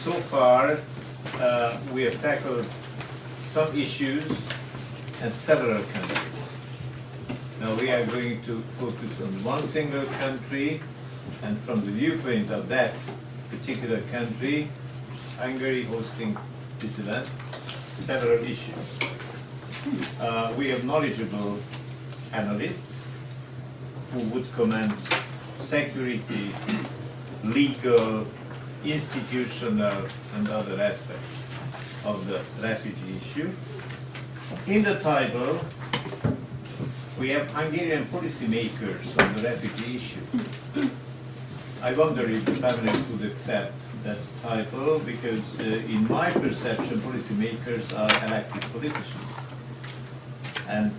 so far, we have tackled some issues and several countries. Now we are going to focus on one single country, and from the viewpoint of that particular country, Hungary hosting this event, several issues. We have knowledgeable analysts who would comment security, legal, institutional, and other aspects of the refugee issue. In the title, we have Hungarian policymakers on the refugee issue. I wonder if the panelists would accept that title, because in my perception, policymakers are elected politicians. And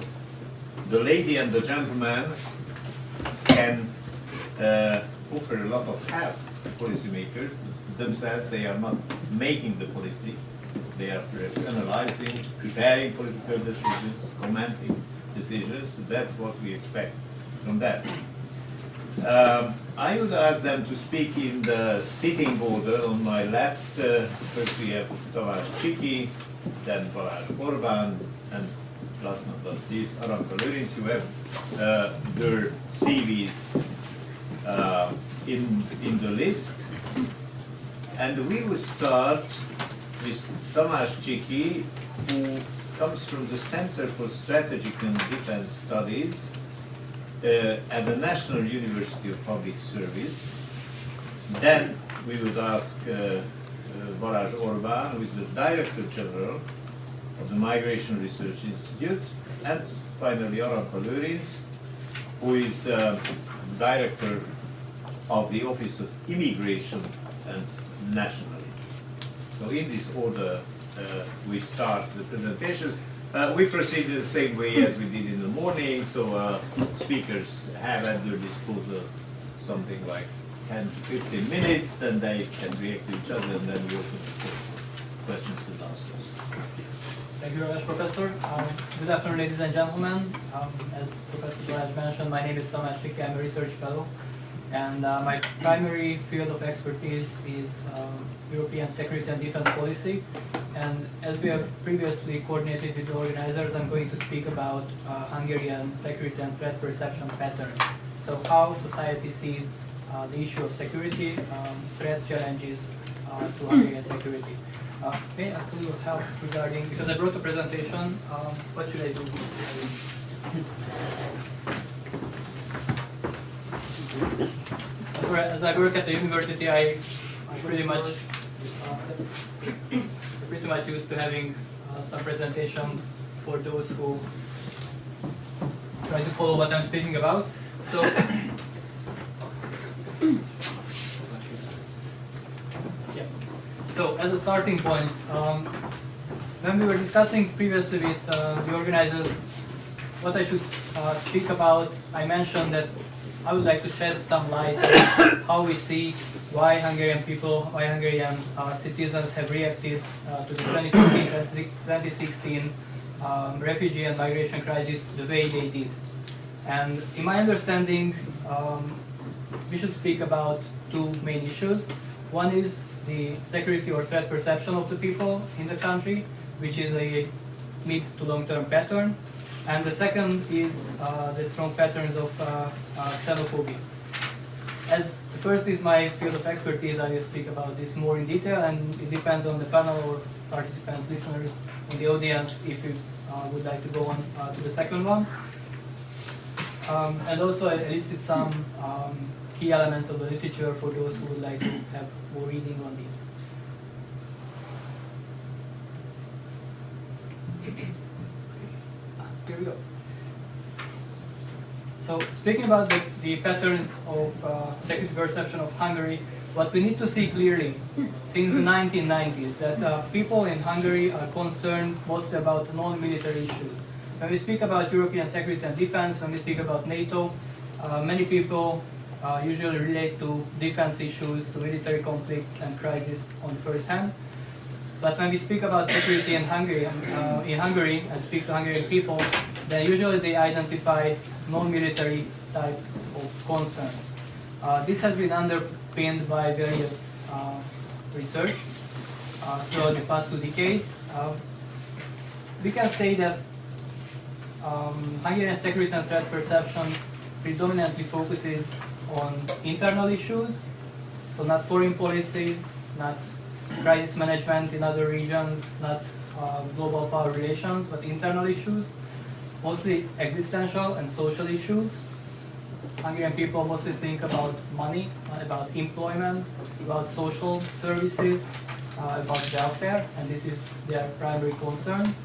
the lady and the gentleman can offer a lot of help to policymakers. Themselves, they are not making the policy. They are perhaps analyzing, preparing political decisions, commenting decisions. So that's what we expect from that. I would ask them to speak in the sitting order. On my left, first we have Tamás Csiki, then Balázs Orbán, and last but not least, Aranka Lőrincz. You have their CVs in the list. And we would start with Tamás Csiki, who comes from the Center for Strategic and Defense Studies at the National University of Public Service. Then we would ask Balázs Orbán, who is the Director General of the Migration Research Institute, and finally Aranka Lőrincz, who is Director of the Office of Immigration and Nationality. So in this order, we start the presentations. We proceed the same way as we did in the morning, so speakers have at their disposal something like 10 to 15 minutes, then they can react to each other, and then we open for questions and answers. Please. Thank you very much, Professor. Good afternoon, ladies and gentlemen. As Professor Balázs mentioned, my name is Tamás Csiki. I'm a research fellow, and my primary field of expertise is European security and defense policy. And as we have previously coordinated with the organizers, I'm going to speak about Hungarian security and threat perception patterns. So how society sees the issue of security, threats, challenges to Hungarian security. May I ask a little help regarding, because I brought a presentation, what should I do? As I work at the university, I'm pretty much used to having some presentation for those who try to follow what I'm speaking about. So, yeah. So as a starting point, when we were discussing previously with the organizers what I should speak about, I mentioned that I would like to shed some light on how we see why Hungarian people, why Hungarian citizens have reacted to the 2015-2016 refugee and migration crisis the way they did. And in my understanding, we should speak about two main issues. One is the security or threat perception of the people in the country, which is a mid to long-term pattern. And the second is the strong patterns of xenophobia. As the first is my field of expertise, I will speak about this more in detail, and it depends on the panel or participants, listeners in the audience if you would like to go on to the second one. And also I listed some key elements of the literature for those who would like to have more reading on these. Here we go. So speaking about the patterns of security perception of Hungary, what we need to see clearly since the 1990s that people in Hungary are concerned mostly about non-military issues. When we speak about European security and defense, when we speak about NATO, many people usually relate to defense issues, to military conflicts and crises on the first hand. But when we speak about security in Hungary and speak to Hungarian people, then usually they identify non-military type of concern. This has been underpinned by various research throughout the past 2 decades. We can say that Hungarian security and threat perception predominantly focuses on internal issues, so not foreign policy, not crisis management in other regions, not global power relations, but internal issues, mostly existential and social issues. Hungarian people mostly think about money, about employment, about social services, about welfare, and it is their primary concern.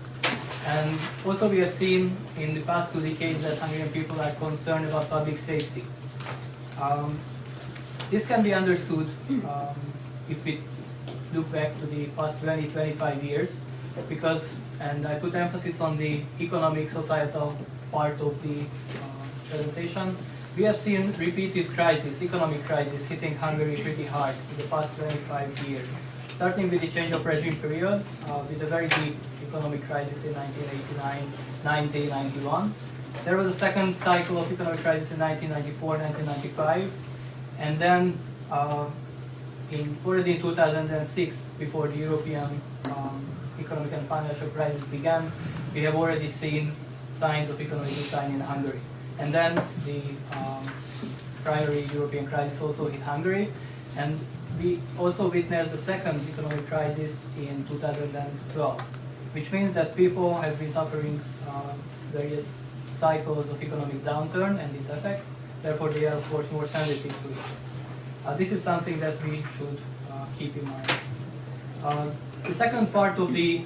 And also we have seen in the past 2 decades that Hungarian people are concerned about public safety. This can be understood if we look back to the past 20-25 years, because, and I put emphasis on the economic, societal part of the presentation, we have seen repeated crises, economic crisis, hitting Hungary pretty hard in the past 25 years. Starting with the change of regime period, with a very deep economic crisis in 1989-1991. There was a second cycle of economic crisis in 1994-1995, and then already in 2006, before the European economic and financial crisis began, we have already seen signs of economic decline in Hungary. And then the primary European crisis also hit Hungary, and we also witnessed the second economic crisis in 2012, which means that people have been suffering various cycles of economic downturn and its effects. Therefore, they are of course more sensitive to it. This is something that we should keep in mind. The second part of the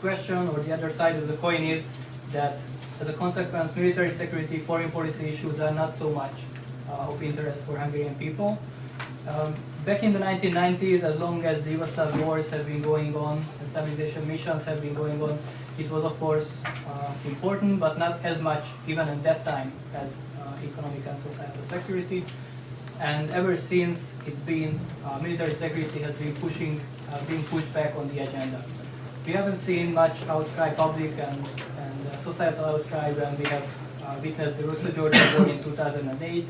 question, or the other side of the coin, is that as a consequence, military security, foreign policy issues are not so much of interest for Hungarian people. Back in the 1990s, as long as the Yugoslav wars have been going on and stabilization missions have been going on, it was of course important, but not as much even at that time as economic and societal security. And ever since, it's been military security has been being pushed back on the agenda. We haven't seen much outcry, public and societal outcry, when we have witnessed the Russo-Georgian War in 2008.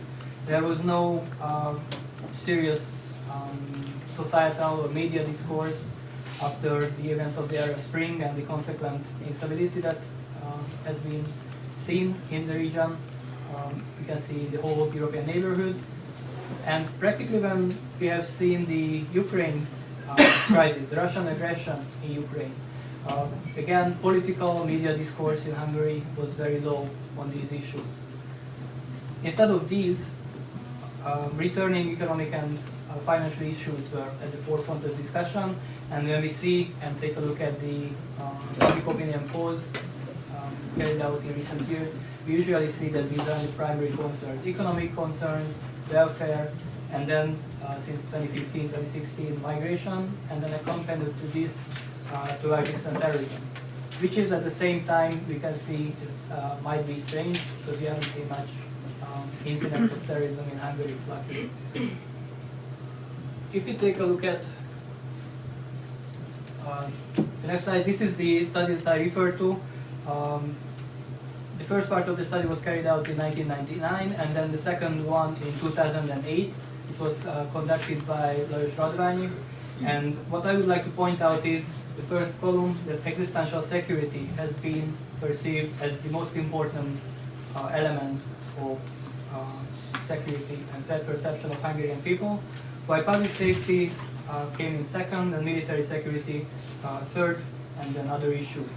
There was no serious societal or media discourse after the events of the Arab Spring and the consequent instability that has been seen in the region. You can see the whole European neighborhood. And practically when we have seen the Ukraine crisis, the Russian aggression in Ukraine, again, political media discourse in Hungary was very low on these issues. Instead of these, returning economic and financial issues were at the forefront of discussion. And when we see and take a look at the public opinion polls carried out in recent years, we usually see that these are the primary concerns: economic concerns, welfare, and then since 2015-2016, migration, and then accompanied to this to large extent terrorism, which is at the same time we can see is might be strange because we haven't seen much incidents of terrorism in Hungary, luckily. If you take a look at the next slide, this is the study that I referred to. The first part of the study was carried out in 1999, and then the second one in 2008. It was conducted by Lajos Radványi. And what I would like to point out is the first column, that existential security has been perceived as the most important element of security and threat perception of Hungarian people, while public safety came in second, and military security third, and then other issues.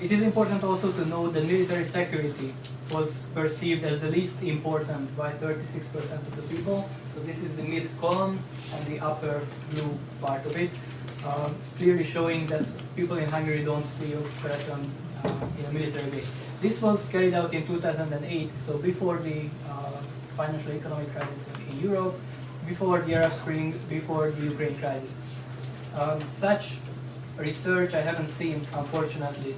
It is important also to note that military security was perceived as the least important by 36% of the people. So this is the mid column and the upper blue part of it, clearly showing that people in Hungary don't feel threatened in a military way. This was carried out in 2008, so before the financial economic crisis in Europe, before the Arab Spring, before the Ukraine crisis. Such research I haven't seen, unfortunately,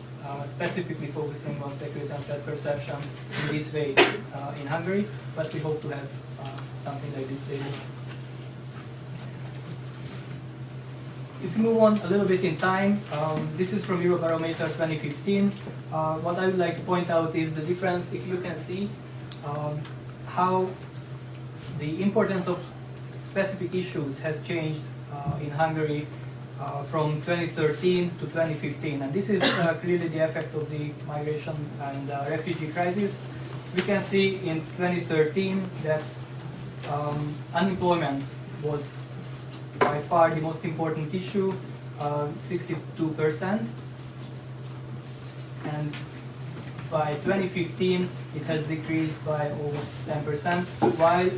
specifically focusing on security and threat perception in this way in Hungary, but we hope to have something like this later. If we move on a little bit in time, this is from Eurobarometer 2015. What I would like to point out is the difference, if you can see, how the importance of specific issues has changed in Hungary from 2013 to 2015. And this is clearly the effect of the migration and refugee crisis. We can see in 2013 that unemployment was by far the most important issue, 62%. And by 2015, it has decreased by almost 10%, while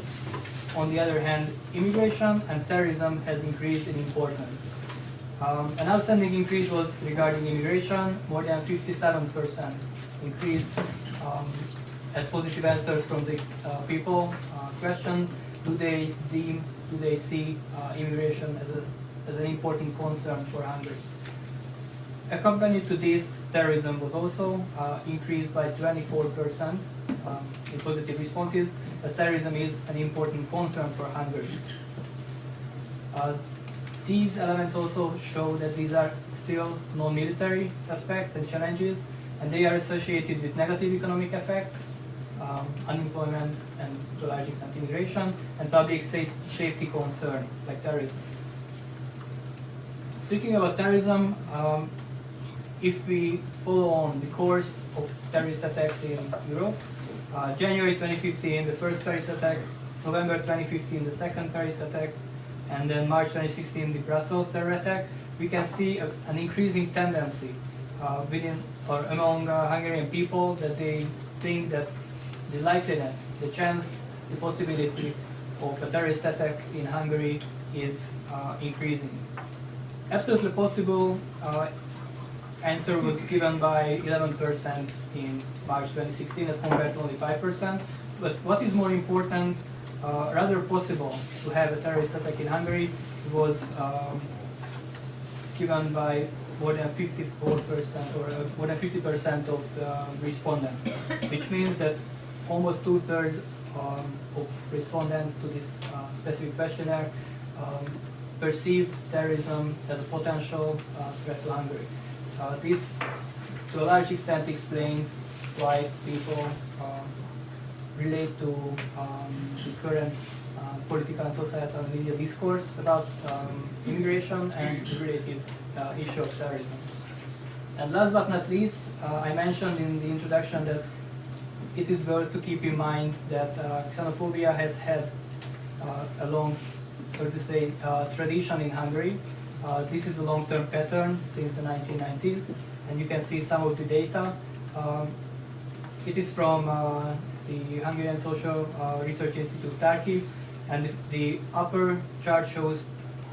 on the other hand, immigration and terrorism has increased in importance. An outstanding increase was regarding immigration, more than 57% increase as positive answers from the people questioned. Do they see immigration as an important concern for Hungary? Accompanied to this, terrorism was also increased by 24% in positive responses, as terrorism is an important concern for Hungary. These elements also show that these are still non-military aspects and challenges, and they are associated with negative economic effects, unemployment, and to a large extent immigration, and public safety concern, like terrorism. Speaking about terrorism, if we follow on the course of terrorist attacks in Europe, January 2015, the first Paris attack, November 2015, the second Paris attack, and then March 2016, the Brussels terror attack, we can see an increasing tendency within or among Hungarian people that they think that the likeliness, the chance, the possibility of a terrorist attack in Hungary is increasing. Absolutely possible answer was given by 11% in March 2016 as compared to only 5%. But what is more important, rather possible to have a terrorist attack in Hungary was given by more than 54% or more than 50% of respondents, which means that almost 2/3 of respondents to this specific questionnaire perceive terrorism as a potential threat to Hungary. This, to a large extent, explains why people relate to the current political and societal media discourse about immigration and the related issue of terrorism. And last but not least, I mentioned in the introduction that it is worth to keep in mind that xenophobia has had a long, so to say, tradition in Hungary. This is a long-term pattern since the 1990s, and you can see some of the data. It is from the Hungarian Social Research Institute Tarkiv, and the upper chart shows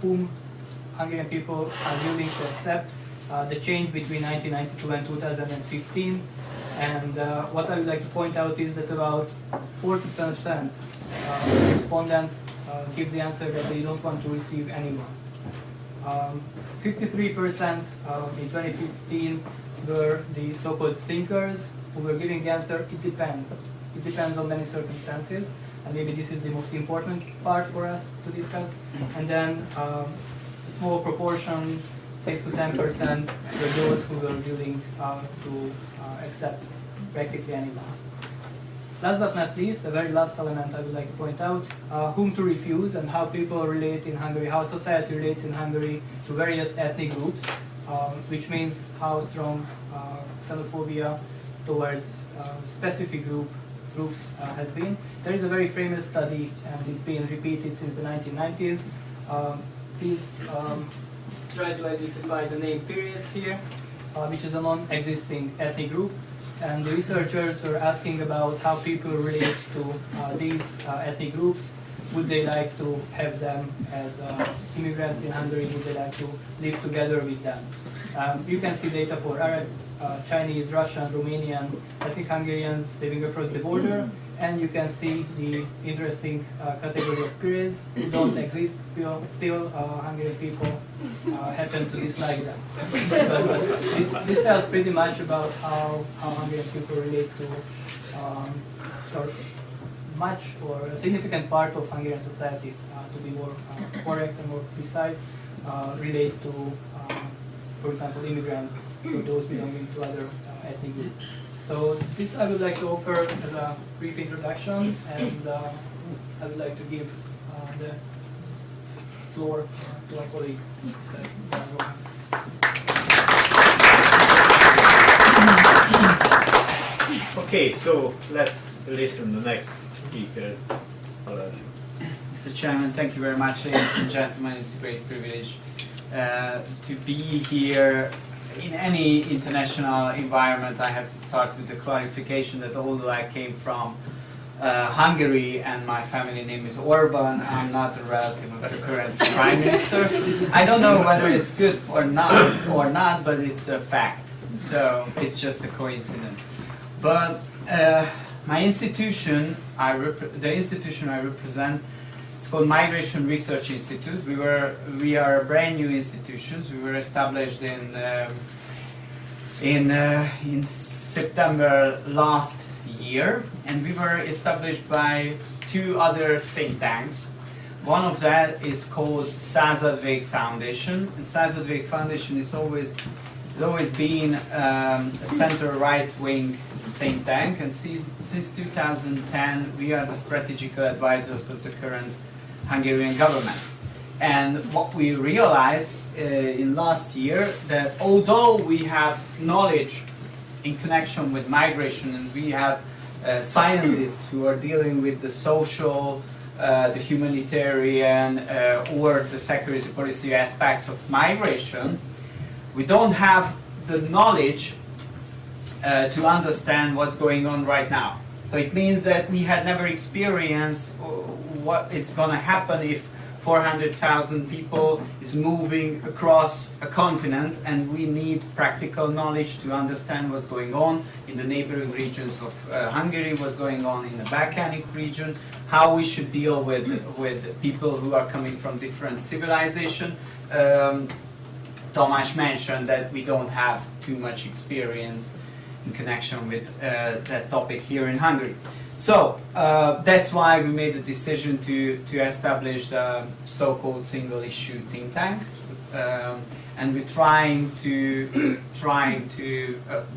whom Hungarian people are willing to accept, the change between 1992 and 2015. And what I would like to point out is that about 40% of respondents give the answer that they don't want to receive anyone. 53% in 2015 were the so-called thinkers who were giving the answer, it depends. It depends on many circumstances, and maybe this is the most important part for us to discuss. And then a small proportion, 6 to 10%, were those who were willing to accept practically anyone. Last but not least, the very last element I would like to point out, whom to refuse and how people relate in Hungary, how society relates in Hungary to various ethnic groups, which means how strong xenophobia towards specific groups has been. There is a very famous study, and it's been repeated since the 1990s. Please try to identify the name Pires here, which is a non-existing ethnic group. And the researchers were asking about how people relate to these ethnic groups. Would they like to have them as immigrants in Hungary? Would they like to live together with them? You can see data for Arab, Chinese, Russian, Romanian, ethnic Hungarians living across the border, and you can see the interesting category of Pires who don't exist. Still, Hungarian people happen to dislike them. This tells pretty much about how Hungarian people relate to sort of much or a significant part of Hungarian society, to be more correct and more precise, relate to, for example, immigrants or those belonging to other ethnic groups. So this I would like to offer as a brief introduction, and I would like to give the floor to my colleague. Okay, so let's listen to the next speaker, Balázs. Mr. Chairman, thank you very much, ladies and gentlemen. It's a great privilege to be here. In any international environment, I have to start with the clarification that although I came from Hungary and my family name is Orbán, I'm not a relative of the current Prime Minister. I don't know whether it's good or not, but it's a fact. So it's just a coincidence. But my institution, the institution I represent, it's called Migration Research Institute. We are a brand new institution. We were established in September last year, and we were established by two other think tanks. One of that is called Századvég Foundation, and Századvég Foundation has always been a center-right-wing think tank, and since 2010 we are the strategical advisors of the current Hungarian government. And what we realized in last year, that although we have knowledge in connection with migration, and we have scientists who are dealing with the social, the humanitarian, or the security policy aspects of migration, we don't have the knowledge to understand what's going on right now. So it means that we had never experienced what is going to happen if 400,000 people is moving across a continent, and we need practical knowledge to understand what's going on in the neighboring regions of Hungary, what's going on in the Balkanic region, how we should deal with people who are coming from different civilization. Tamás mentioned that we don't have too much experience in connection with that topic here in Hungary. So that's why we made the decision to establish the so-called single-issue think tank, and we're trying to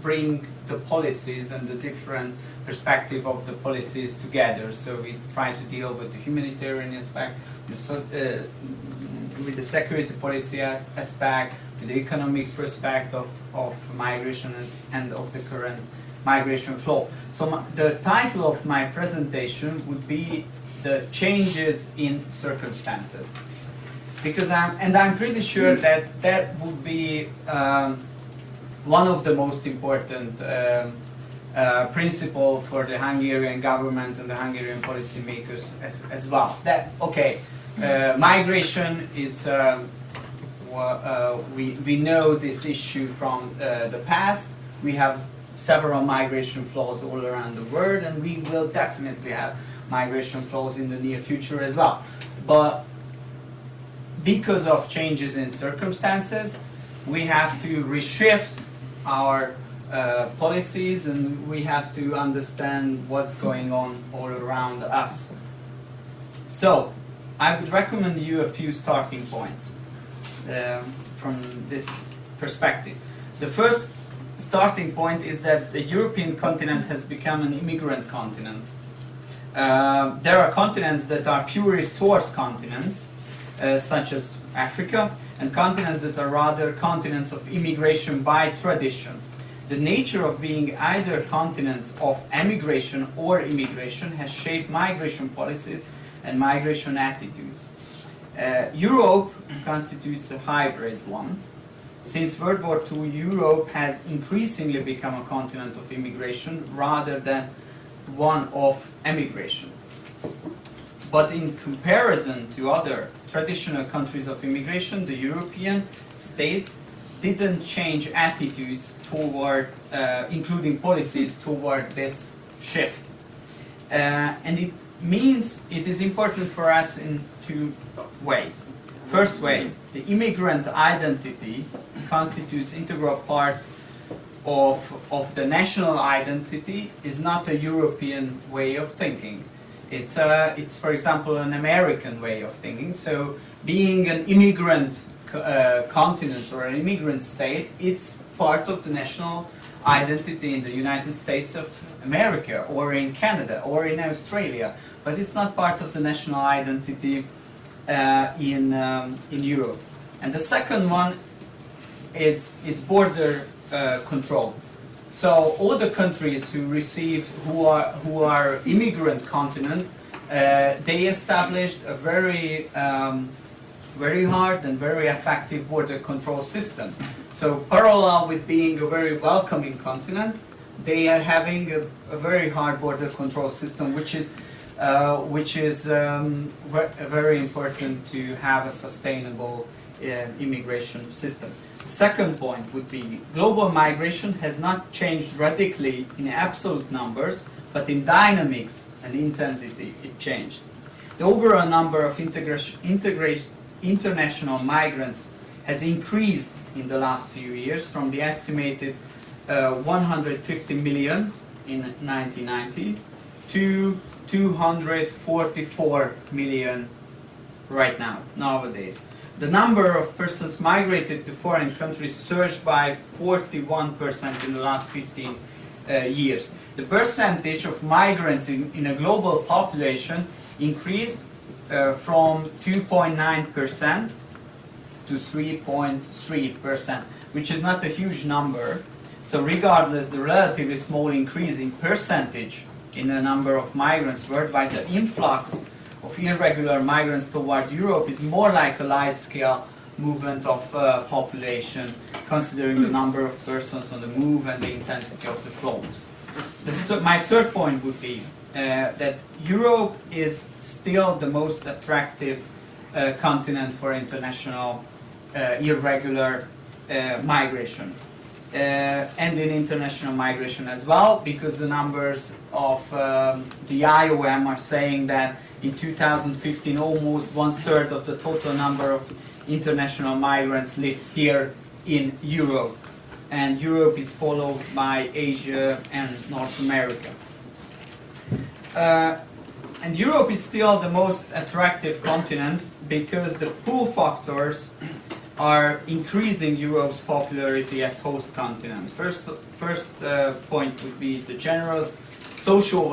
bring the policies and the different perspective of the policies together. So we try to deal with the humanitarian aspect, with the security policy aspect, with the economic perspective of migration and of the current migration flow. So the title of my presentation would be the changes in circumstances, because I'm pretty sure that would be one of the most important principle for the Hungarian government and the Hungarian policymakers as well. That migration is we know this issue from the past. We have several migration flows all around the world, and we will definitely have migration flows in the near future as well. But because of changes in circumstances, we have to reshift our policies, and we have to understand what's going on all around us. So I would recommend you a few starting points from this perspective. The first starting point is that the European continent has become an immigrant continent. There are continents that are pure resource continents, such as Africa, and continents that are rather continents of immigration by tradition. The nature of being either continents of emigration or immigration has shaped migration policies and migration attitudes. Europe constitutes a hybrid one. Since World War II, Europe has increasingly become a continent of immigration rather than one of emigration. But in comparison to other traditional countries of immigration, the European states didn't change attitudes toward, including policies toward this shift. And it means it is important for us in two ways. First way, the immigrant identity constitutes integral part of the national identity, is not a European way of thinking. It's for example an American way of thinking. So being an immigrant continent or an immigrant state, it's part of the national identity in the United States of America or in Canada or in Australia, but it's not part of the national identity in Europe. And the second one is border control. So all the countries who are immigrant continent, they established a very hard and very effective border control system. So parallel with being a very welcoming continent, they are having a very hard border control system, which is very important to have a sustainable immigration system. Second point would be global migration has not changed radically in absolute numbers, but in dynamics and intensity it changed. The overall number of international migrants has increased in the last few years from the estimated 150 million in 1990 to 244 million right now, nowadays. The number of persons migrated to foreign countries surged by 41% in the last 15 years. The percentage of migrants in a global population increased from 2.9% to 3.3%, which is not a huge number. So regardless, the relatively small increase in percentage in the number of migrants worldwide, the influx of irregular migrants toward Europe is more like a large-scale movement of population, considering the number of persons on the move and the intensity of the flows. My third point would be that Europe is still the most attractive continent for international irregular migration. And in international migration as well, because the numbers of the IOM are saying that in 2015 almost 1/3 of the total number of international migrants lived here in Europe, and Europe is followed by Asia and North America. And Europe is still the most attractive continent because the pull factors are increasing Europe's popularity as host continent. First point would be the generous social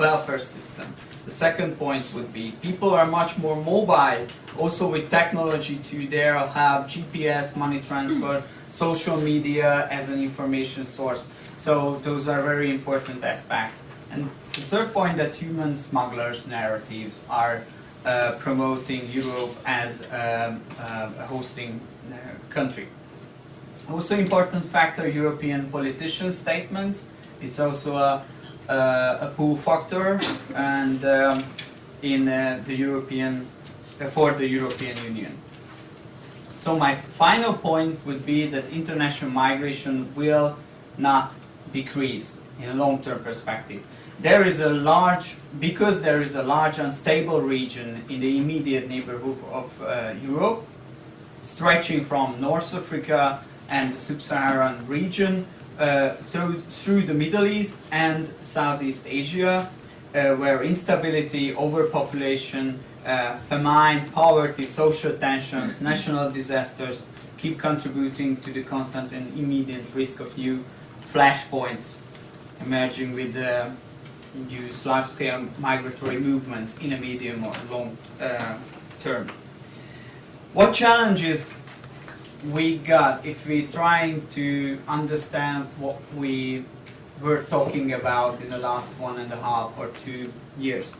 welfare system. The second point would be people are much more mobile, also with technology too. They'll have GPS, money transfer, social media as an information source. So those are very important aspects. And the third point, that human smugglers' narratives are promoting Europe as a hosting country. Also important factor, European politicians' statements. It's also a pull factor, and in the European for the European Union. So my final point would be that international migration will not decrease in a long-term perspective. Because there is a large unstable region in the immediate neighborhood of Europe, stretching from North Africa and the sub-Saharan region through the Middle East and Southeast Asia, where instability, overpopulation, famine, poverty, social tensions, national disasters keep contributing to the constant and immediate risk of new flashpoints emerging with induce large-scale migratory movements in a medium or long term. What challenges we got if we're trying to understand what we were talking about in the last 1.5 or 2 years?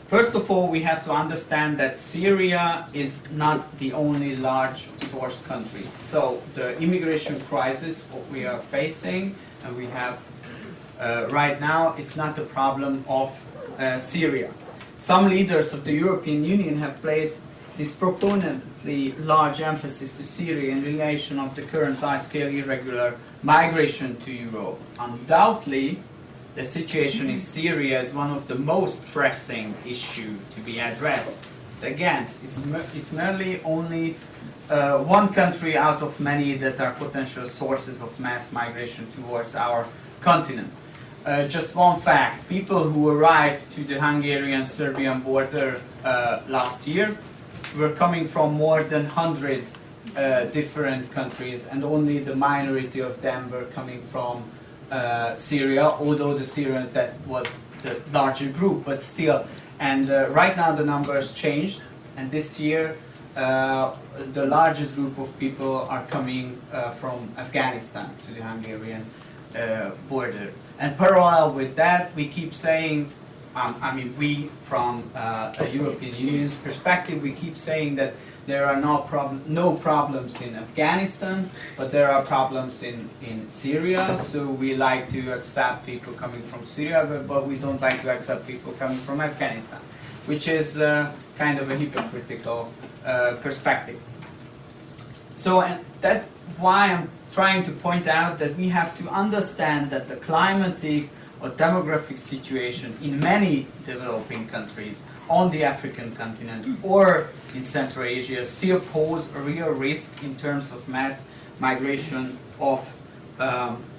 First of all, we have to understand that Syria is not the only large source country. So the immigration crisis, what we are facing, and we have right now, it's not a problem of Syria. Some leaders of the European Union have placed disproportionately large emphasis to Syria in relation of the current large-scale irregular migration to Europe. Undoubtedly, the situation in Syria is one of the most pressing issues to be addressed. But again, it's merely only one country out of many that are potential sources of mass migration towards our continent. Just one fact, people who arrived to the Hungarian-Serbian border last year were coming from more than 100 different countries, and only the minority of them were coming from Syria, although the Syrians, that was the larger group, but still And right now the numbers changed, and this year the largest group of people are coming from Afghanistan to the Hungarian border. And parallel with that, we keep saying, I mean, we from a European Union's perspective, we keep saying that there are no problems in Afghanistan, but there are problems in Syria. So we like to accept people coming from Syria, but we don't like to accept people coming from Afghanistan, which is kind of a hypocritical perspective. So, and that's why I'm trying to point out that we have to understand that the climatic or demographic situation in many developing countries on the African continent or in Central Asia still pose a real risk in terms of mass migration of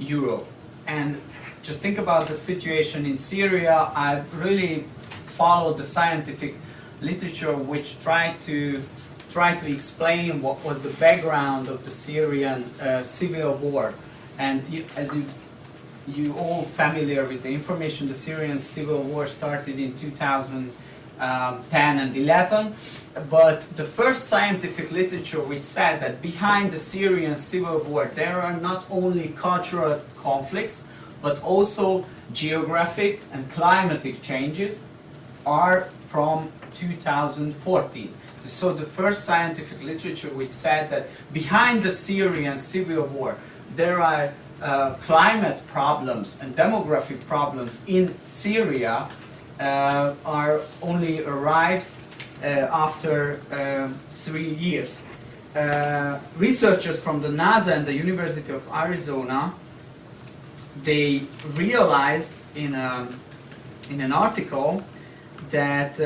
Europe. And just think about the situation in Syria. I've really followed the scientific literature which tried to explain what was the background of the Syrian civil war. And as you all familiar with the information, the Syrian civil war started in 2010 and 11, but the first scientific literature which said that behind the Syrian civil war there are not only cultural conflicts but also geographic and climatic changes are from 2014. So the first scientific literature which said that behind the Syrian civil war there are climate problems and demographic problems in Syria are only arrived after 3 years. Researchers from the NASA and the University of Arizona, they realized in an article that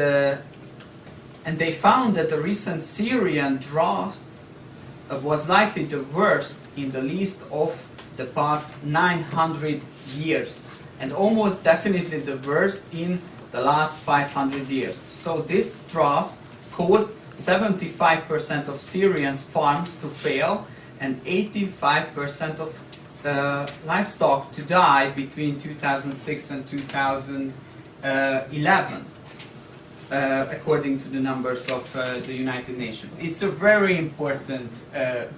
and they found that the recent Syrian drought was likely the worst in the list of the past 900 years, and almost definitely the worst in the last 500 years. So this drought caused 75% of Syrians' farms to fail and 85% of livestock to die between 2006 and 2011. According to the numbers of the United Nations. It's a very important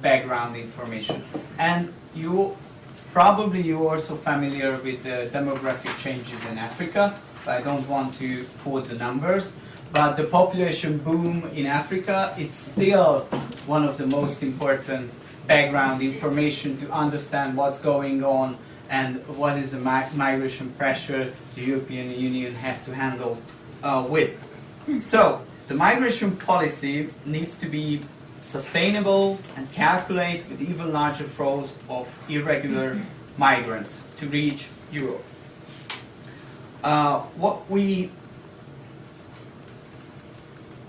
background information. And you also familiar with the demographic changes in Africa. I don't want to quote the numbers, but the population boom in Africa, it's still one of the most important background information to understand what's going on and what is the migration pressure the European Union has to handle with. So, the migration policy needs to be sustainable and calculate with even larger flows of irregular migrants to reach Europe.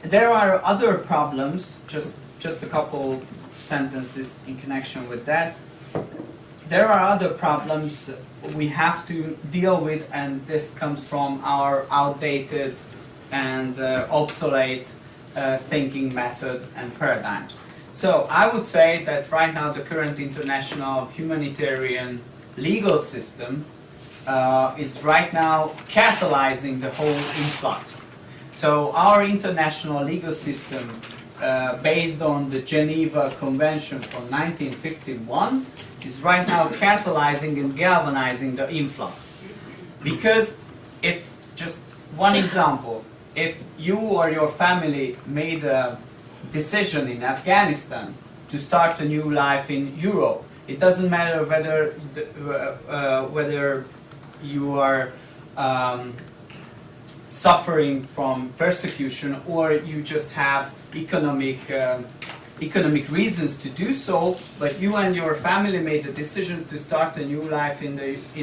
There are other problems, just a couple sentences in connection with that. There are other problems we have to deal with, and this comes from our outdated and obsolete thinking method and paradigms. So I would say that right now the current international humanitarian legal system is right now catalyzing the whole influx. So our international legal system based on the Geneva Convention from 1951 is right now catalyzing and galvanizing the influx. Because if, just one example, if you or your family made a decision in Afghanistan to start a new life in Europe, it doesn't matter whether you are suffering from persecution or you just have economic reasons to do so, but you and your family made a decision to start a new life in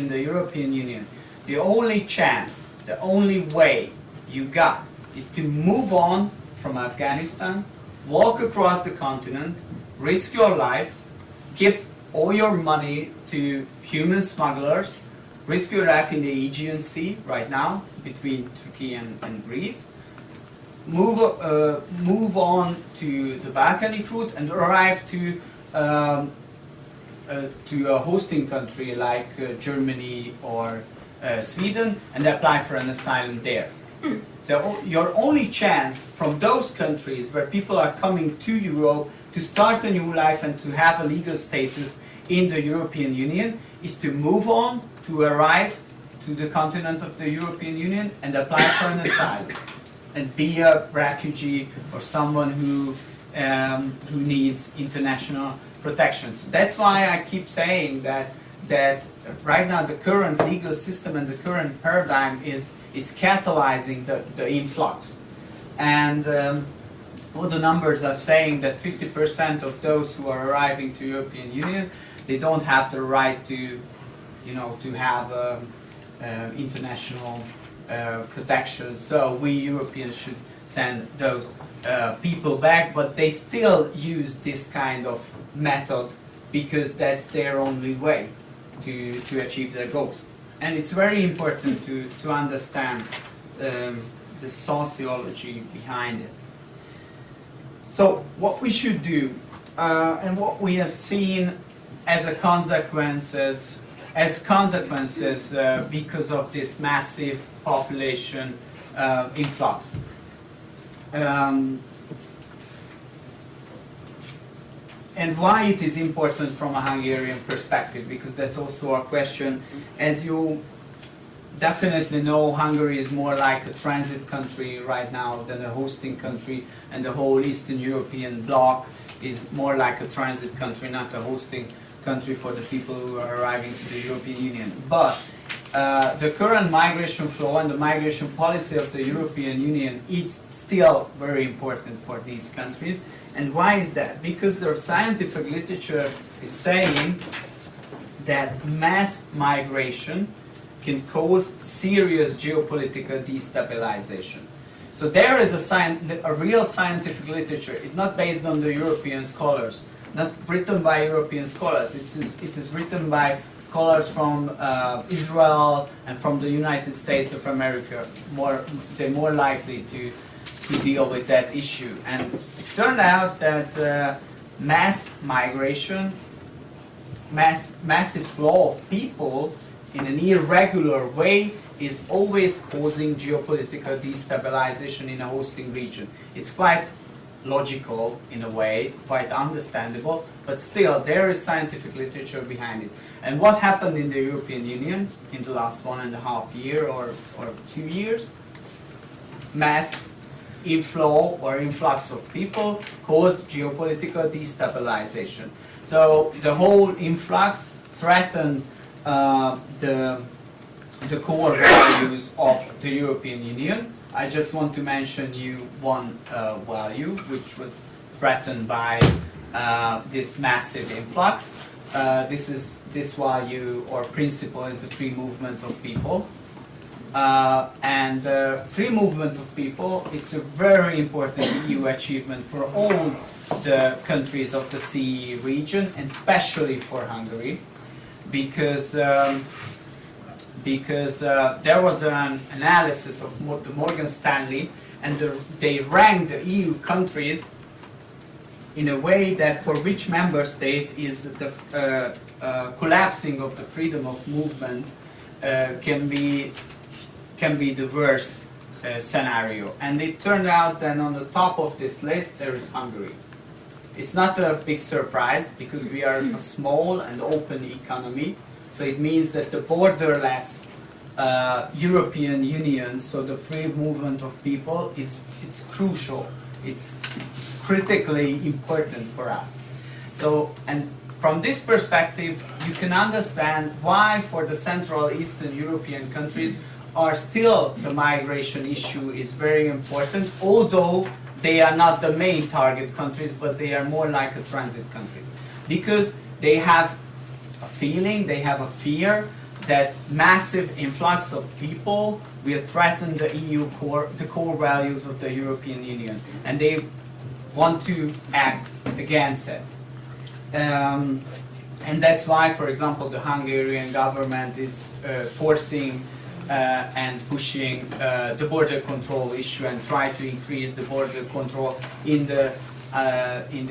the European Union. The only chance, the only way you got is to move on from Afghanistan, walk across the continent, risk your life, give all your money to human smugglers, risk your life in the Aegean Sea right now between Turkey and Greece, move on to the Balkanic route and arrive to a hosting country like Germany or Sweden and apply for an asylum there. So your only chance from those countries where people are coming to Europe to start a new life and to have a legal status in the European Union is to move on, to arrive to the continent of the European Union and apply for an asylum and be a refugee or someone who needs international protection. So that's why I keep saying that right now the current legal system and the current paradigm is catalyzing the influx. And all the numbers are saying that 50% of those who are arriving to European Union, they don't have the right to, to have international protection. So we Europeans should send those people back, but they still use this kind of method because that's their only way to achieve their goals. And it's very important to understand the sociology behind it. So what we should do, and what we have seen as consequences because of this massive population influx. And why it is important from a Hungarian perspective, because that's also a question. As you definitely know, Hungary is more like a transit country right now than a hosting country, and the whole Eastern European bloc is more like a transit country, not a hosting country for the people who are arriving to the European Union. But the current migration flow and the migration policy of the European Union is still very important for these countries. And why is that? Because the scientific literature is saying that mass migration can cause serious geopolitical destabilization. So there is a real scientific literature. It's not based on the European scholars, not written by European scholars. It is written by scholars from Israel and from the United States of America. They're more likely to deal with that issue. And it turned out that mass migration, massive flow of people in an irregular way is always causing geopolitical destabilization in a hosting region. It's quite logical in a way, quite understandable, but still there is scientific literature behind it. And what happened in the European Union in the last 1.5 years or 2 years? Mass inflow or influx of people caused geopolitical destabilization. So the whole influx threatened the core values of the European Union. I just want to mention you one value which was threatened by this massive influx. This value or principle is the free movement of people. And free movement of people, it's a very important EU achievement for all the countries of the CE region, and especially for Hungary, because there was an analysis of the Morgan Stanley, and they ranked the EU countries in a way that for which member state is the collapsing of the freedom of movement can be the worst scenario. And it turned out that on the top of this list there is Hungary. It's not a big surprise because we are a small and open economy. So it means that the borderless European Union, so the free movement of people, it's crucial. It's critically important for us. So, and from this perspective, you can understand why for the Central Eastern European countries are still the migration issue is very important, although they are not the main target countries, but they are more like a transit countries. Because they have a feeling, they have a fear that massive influx of people will threaten the the core values of the European Union, and they want to act against it. And that's why, for example, the Hungarian government is forcing and pushing the border control issue and try to increase the border control in the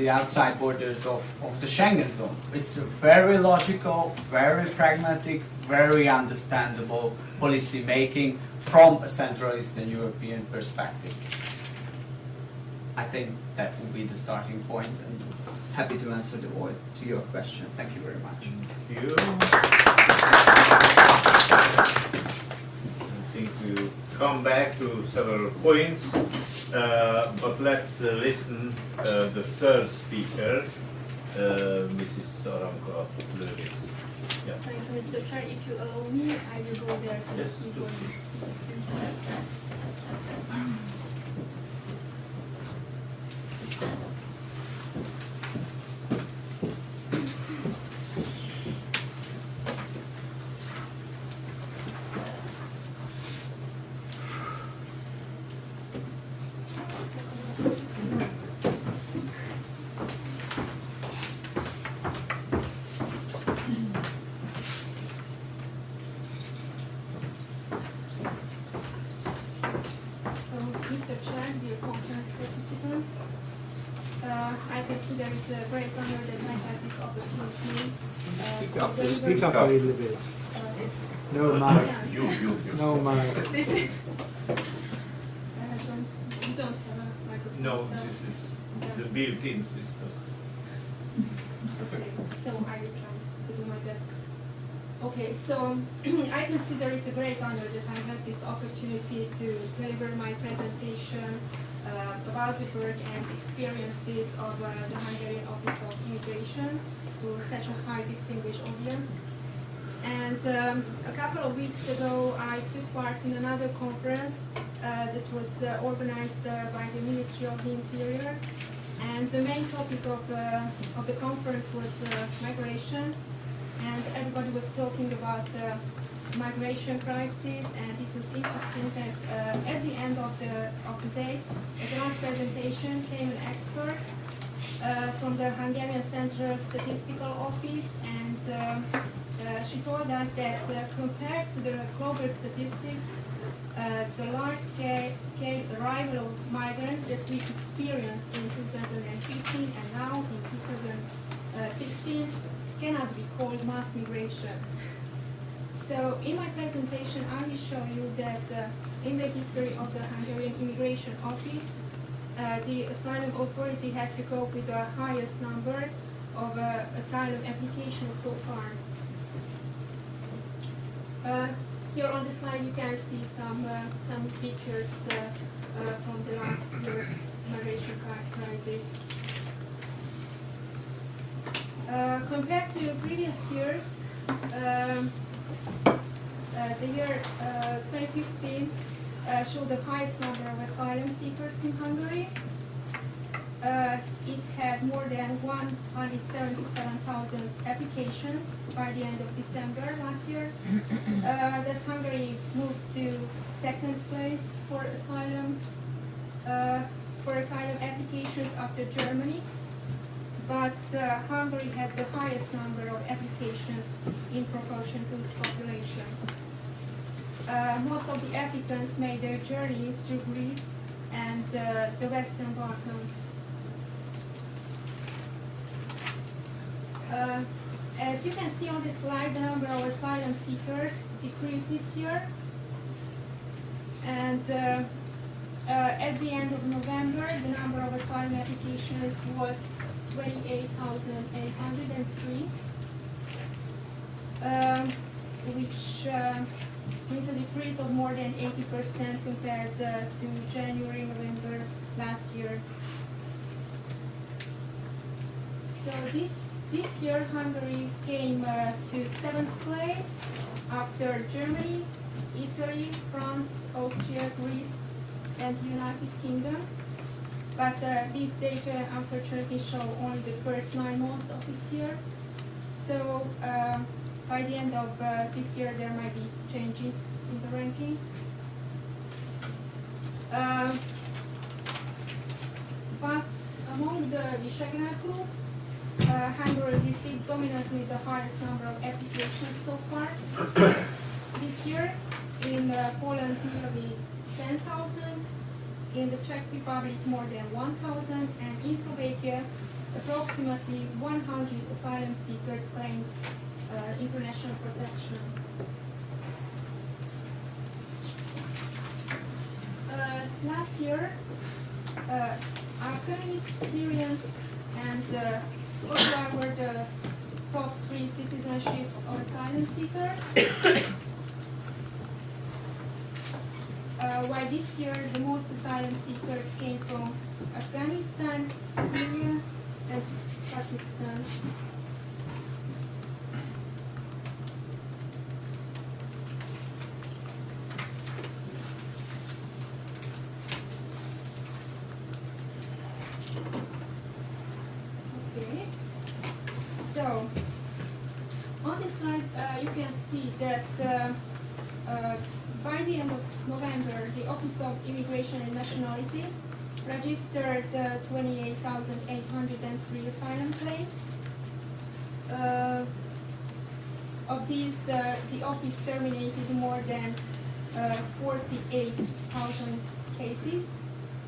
outside borders of the Schengen zone. It's a very logical, very pragmatic, very understandable policy making from a Central Eastern European perspective. I think that will be the starting point, and happy to answer to your questions. Thank you very much. Thank you. I think we'll come back to several points, but let's listen the third speaker, Mrs. Aranka Lőrincz. Yeah. Thank you, Mr. Chair. If you allow me, I will go there to the Yes, keyboard. Mr. Chair, dear conference participants, I consider it a great honor that I have this opportunity. Speak up a little bit. No mic. No mic. This is. You don't have a microphone. No, so- this is the built-in system. Okay, so I will try to do my best. Okay, so I consider it a great honor that I have this opportunity to deliver my presentation about the work and experiences of the Hungarian Office of Immigration to such a high distinguished audience. And a couple of weeks ago, I took part in another conference that was organized by the Ministry of the Interior. And the main topic of the conference was migration. And everybody was talking about migration crisis, and it was interesting that at the end of the day, at the last presentation, came an expert from the Hungarian Central Statistical Office, and she told us that compared to the global statistics, the large-scale arrival of migrants that we experienced in 2015 and now in 2016 cannot be called mass migration. So in my presentation, I will show you that in the history of the Hungarian Immigration Office, the Asylum Authority had to cope with the highest number of asylum applications so far. Here on the slide you can see some pictures from the last year's migration crisis. Compared to previous years, the year 2015 showed the highest number of asylum seekers in Hungary. It had more than 177,000 applications by the end of December last year. Thus Hungary moved to second place for asylum applications after Germany. But Hungary had the highest number of applications in proportion to its population. Most of the applicants made their journeys through Greece and the Western Balkans. As you can see on this slide, the number of asylum seekers decreased this year. And at the end of November, the number of asylum applications was 28,803, which with a decrease of more than 80% compared to January, November last year. So this year Hungary came to 7th place after Germany, Italy, France, Austria, Greece, and the United Kingdom. But these data unfortunately show only the first 9 months of this year. So by the end of this year there might be changes in the ranking. But among the Visegrad group, Hungary received dominantly the highest number of applications so far this year. In Poland nearly 10,000, in the Czech Republic more than 1,000, and in Slovakia approximately 100 asylum seekers claimed international protection. last year, Afghans, Syrians, and Kosovo were the top 3 citizenships of asylum seekers. While this year the most asylum seekers came from Afghanistan, Syria, and Pakistan. Okay, so on this slide you can see that by the end of November, the Office of Immigration and Nationality registered 28,803 asylum claims. Of these, the office terminated more than 48,000 cases,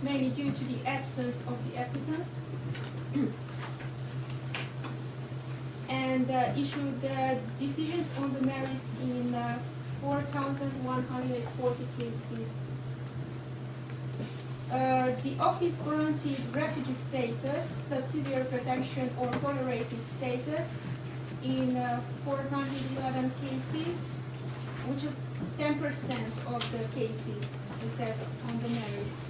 mainly due to the absence of the applicant, and issued decisions on the merits in 4,140 cases. The office granted refugee status, subsidiary protection, or tolerated status in 411 cases, which is 10% of the cases assessed on the merits.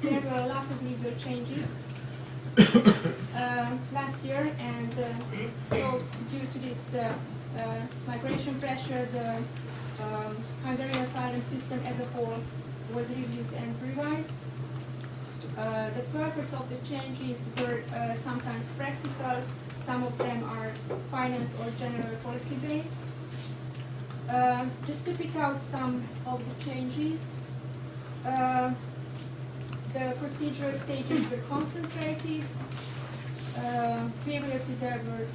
There were a lot of legal changes last year, and so due to this migration pressure, the Hungarian asylum system as a whole was reviewed and revised. The purpose of the changes were sometimes practical, some of them are finance or general policy based. Just to pick out some of the changes, the procedural stages were concentrated. Previously there were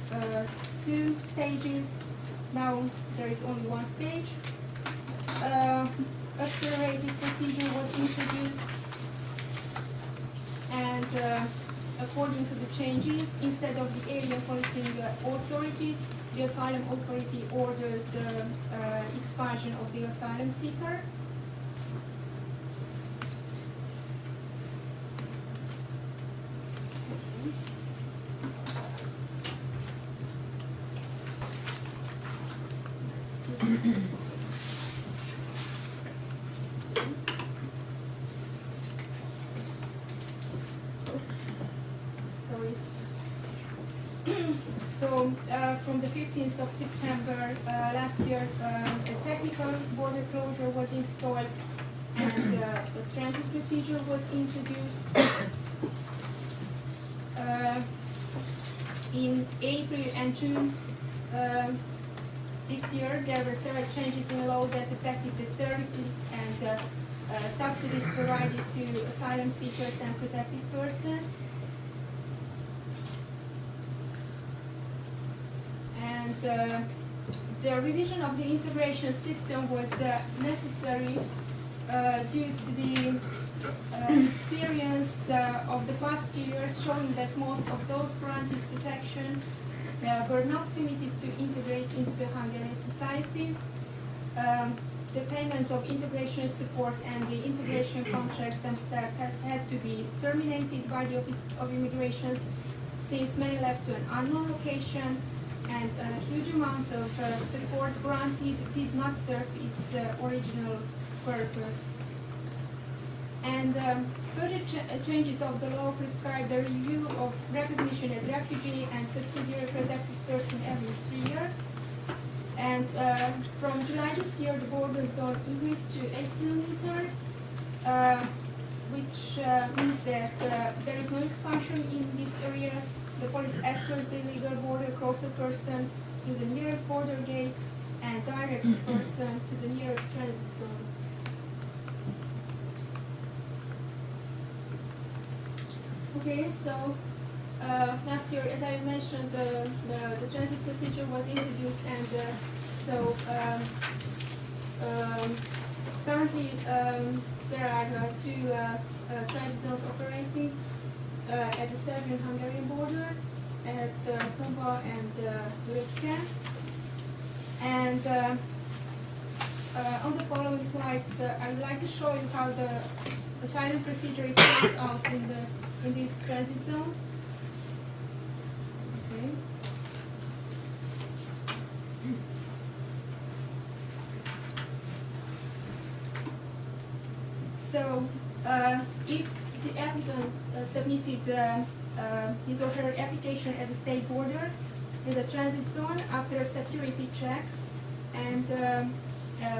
2 stages, now there is only 1 stage. Accelerated procedure was introduced, and according to the changes, instead of the area policing authority, the asylum authority orders the expulsion of the asylum seeker. So from the 15th of September last year, a technical border closure was installed, and a transit procedure was introduced. In April and June this year, there were several changes in law that affected the services and subsidies provided to asylum seekers and protected persons. And the revision of the integration system was necessary due to the experience of the past years showing that most of those granted protection were not permitted to integrate into the Hungarian society. The payment of integration support and the integration contracts themselves had to be terminated by the Office of Immigration, since many left to an unknown location, and huge amounts of support granted did not serve its original purpose. And further changes of the law prescribe the review of recognition as refugee and subsidiary protected person every 3 years. And from July this year, the border zone increased to 8 kilometers, which means that there is no expansion in this area. The police escorts the illegal border crosser person through the nearest border gate and directs the person to the nearest transit zone. Okay, so last year, as I mentioned, the transit procedure was introduced, and So currently there are two transit zones operating at the Serbian-Hungarian border at Tomba and Luriska. And on the following slides, I would like to show you how the asylum procedure is carried out in these transit zones. Okay. So, if the applicant submitted his or her application at the state border in the transit zone after a security check and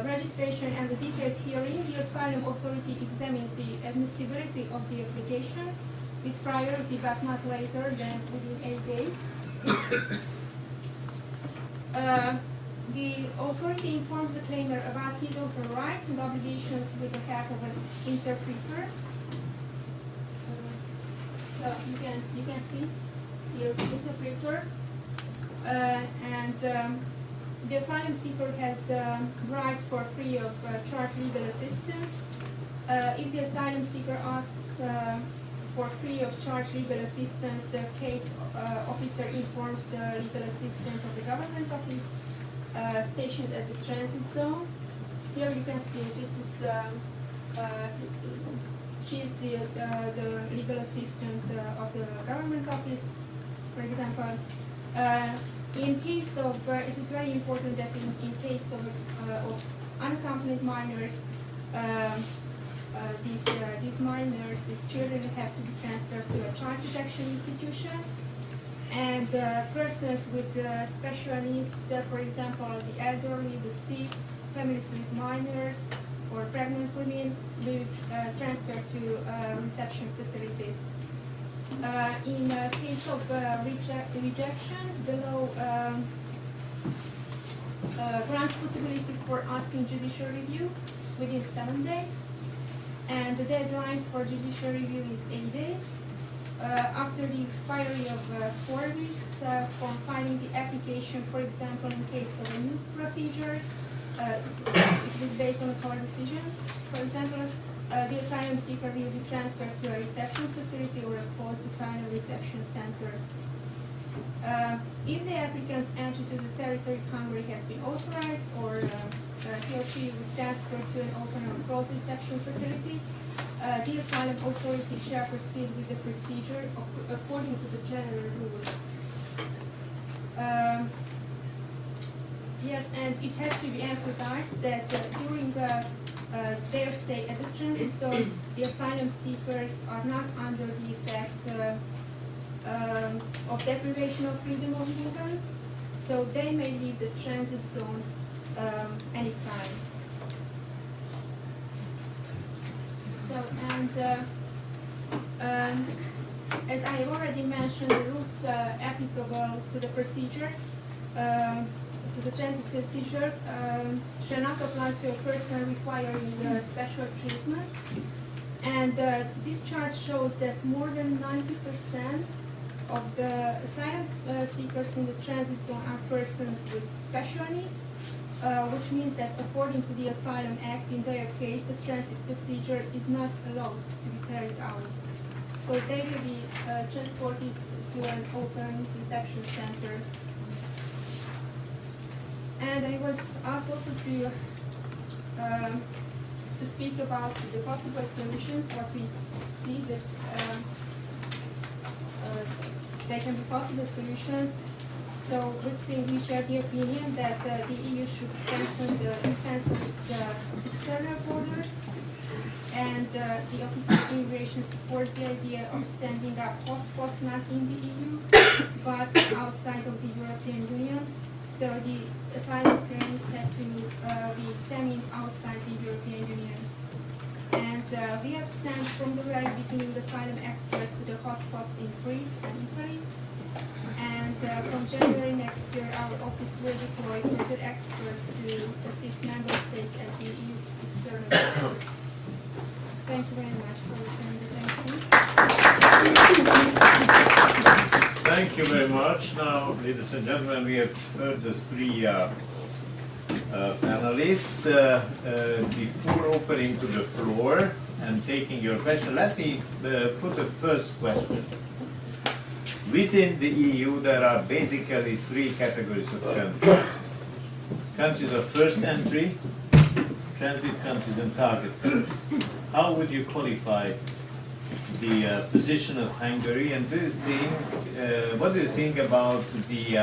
registration and the detailed hearing, the asylum authority examines the admissibility of the application with priority but not later than within 8 days. The authority informs the claimant about his or her rights and obligations with the help of an interpreter. So you can see here the interpreter, and the asylum seeker has right for free of charge legal assistance. If the asylum seeker asks for free of charge legal assistance, the case officer informs the legal assistant of the government office stationed at the transit zone. Here you can see this is she is the legal assistant of the government office, for example. In case of, it is very important that in case of unaccompanied minors, these minors, these children have to be transferred to a child protection institution. And persons with special needs, for example, the elderly, the sick, families with minors, or pregnant women, will be transferred to reception facilities. In case of rejection, the law grants possibility for asking judicial review within 7 days, and the deadline for judicial review is 8 days. After the expiry of 4 weeks from filing the application, for example, in case of a new procedure, it is based on a court decision, for example, the asylum seeker will be transferred to a reception facility or a closed asylum reception center. If the applicant's entry to the territory of Hungary has been authorized, or he or she was transferred to an open or closed reception facility, the asylum authority shall proceed with the procedure according to the general rules. Yes, and it has to be emphasized that during their stay at the transit zone, the asylum seekers are not under the effect of deprivation of freedom of movement, so they may leave the transit zone anytime. So, and as I already mentioned, the rules applicable to the procedure, to the transit procedure, shall not apply to a person requiring special treatment. And this chart shows that more than 90% of the asylum seekers in the transit zone are persons with special needs, which means that according to the Asylum Act, in their case, the transit procedure is not allowed to be carried out. So they will be transported to an open reception center. And I was asked also to speak about the possible solutions, what we see that there can be possible solutions. So basically we share the opinion that the EU should strengthen the defense of its external borders, and the Office of Immigration supports the idea of standing up hotspots not in the EU but outside of the European Union. So the asylum claims have to be examined outside the European Union. And we have sent from the very beginning the asylum experts to the hotspots in Greece and Italy. And from January next year, our office will deploy further experts to assist member states at the EU's external borders. Thank you very much for listening. Thank you very much. Now, ladies and gentlemen, we have heard the three panelists. Before opening to the floor and taking your question, let me put the first question. Within the EU, there are basically three categories of countries. Countries of first entry, transit countries, and target countries. How would you qualify the position of Hungary, and do you think, what do you think about the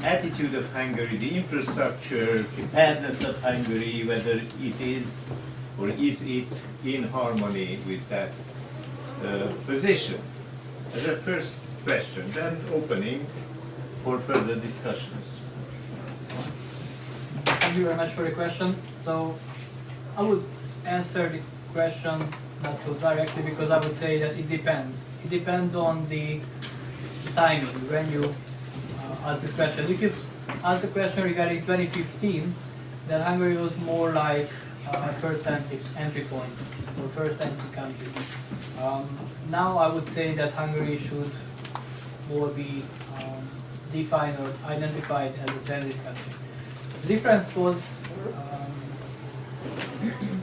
attitude of Hungary, the infrastructure, preparedness of Hungary, whether it is or is it in harmony with that position? As a first question, then opening for further discussions. Thank you very much for the question. So I would answer the question not so directly, because I would say that it depends. It depends on the timing when you ask this question. If you ask the question regarding 2015, then Hungary was more like a first entry point, or first entry country. Now I would say that Hungary should more be defined or identified as a transit country. The difference was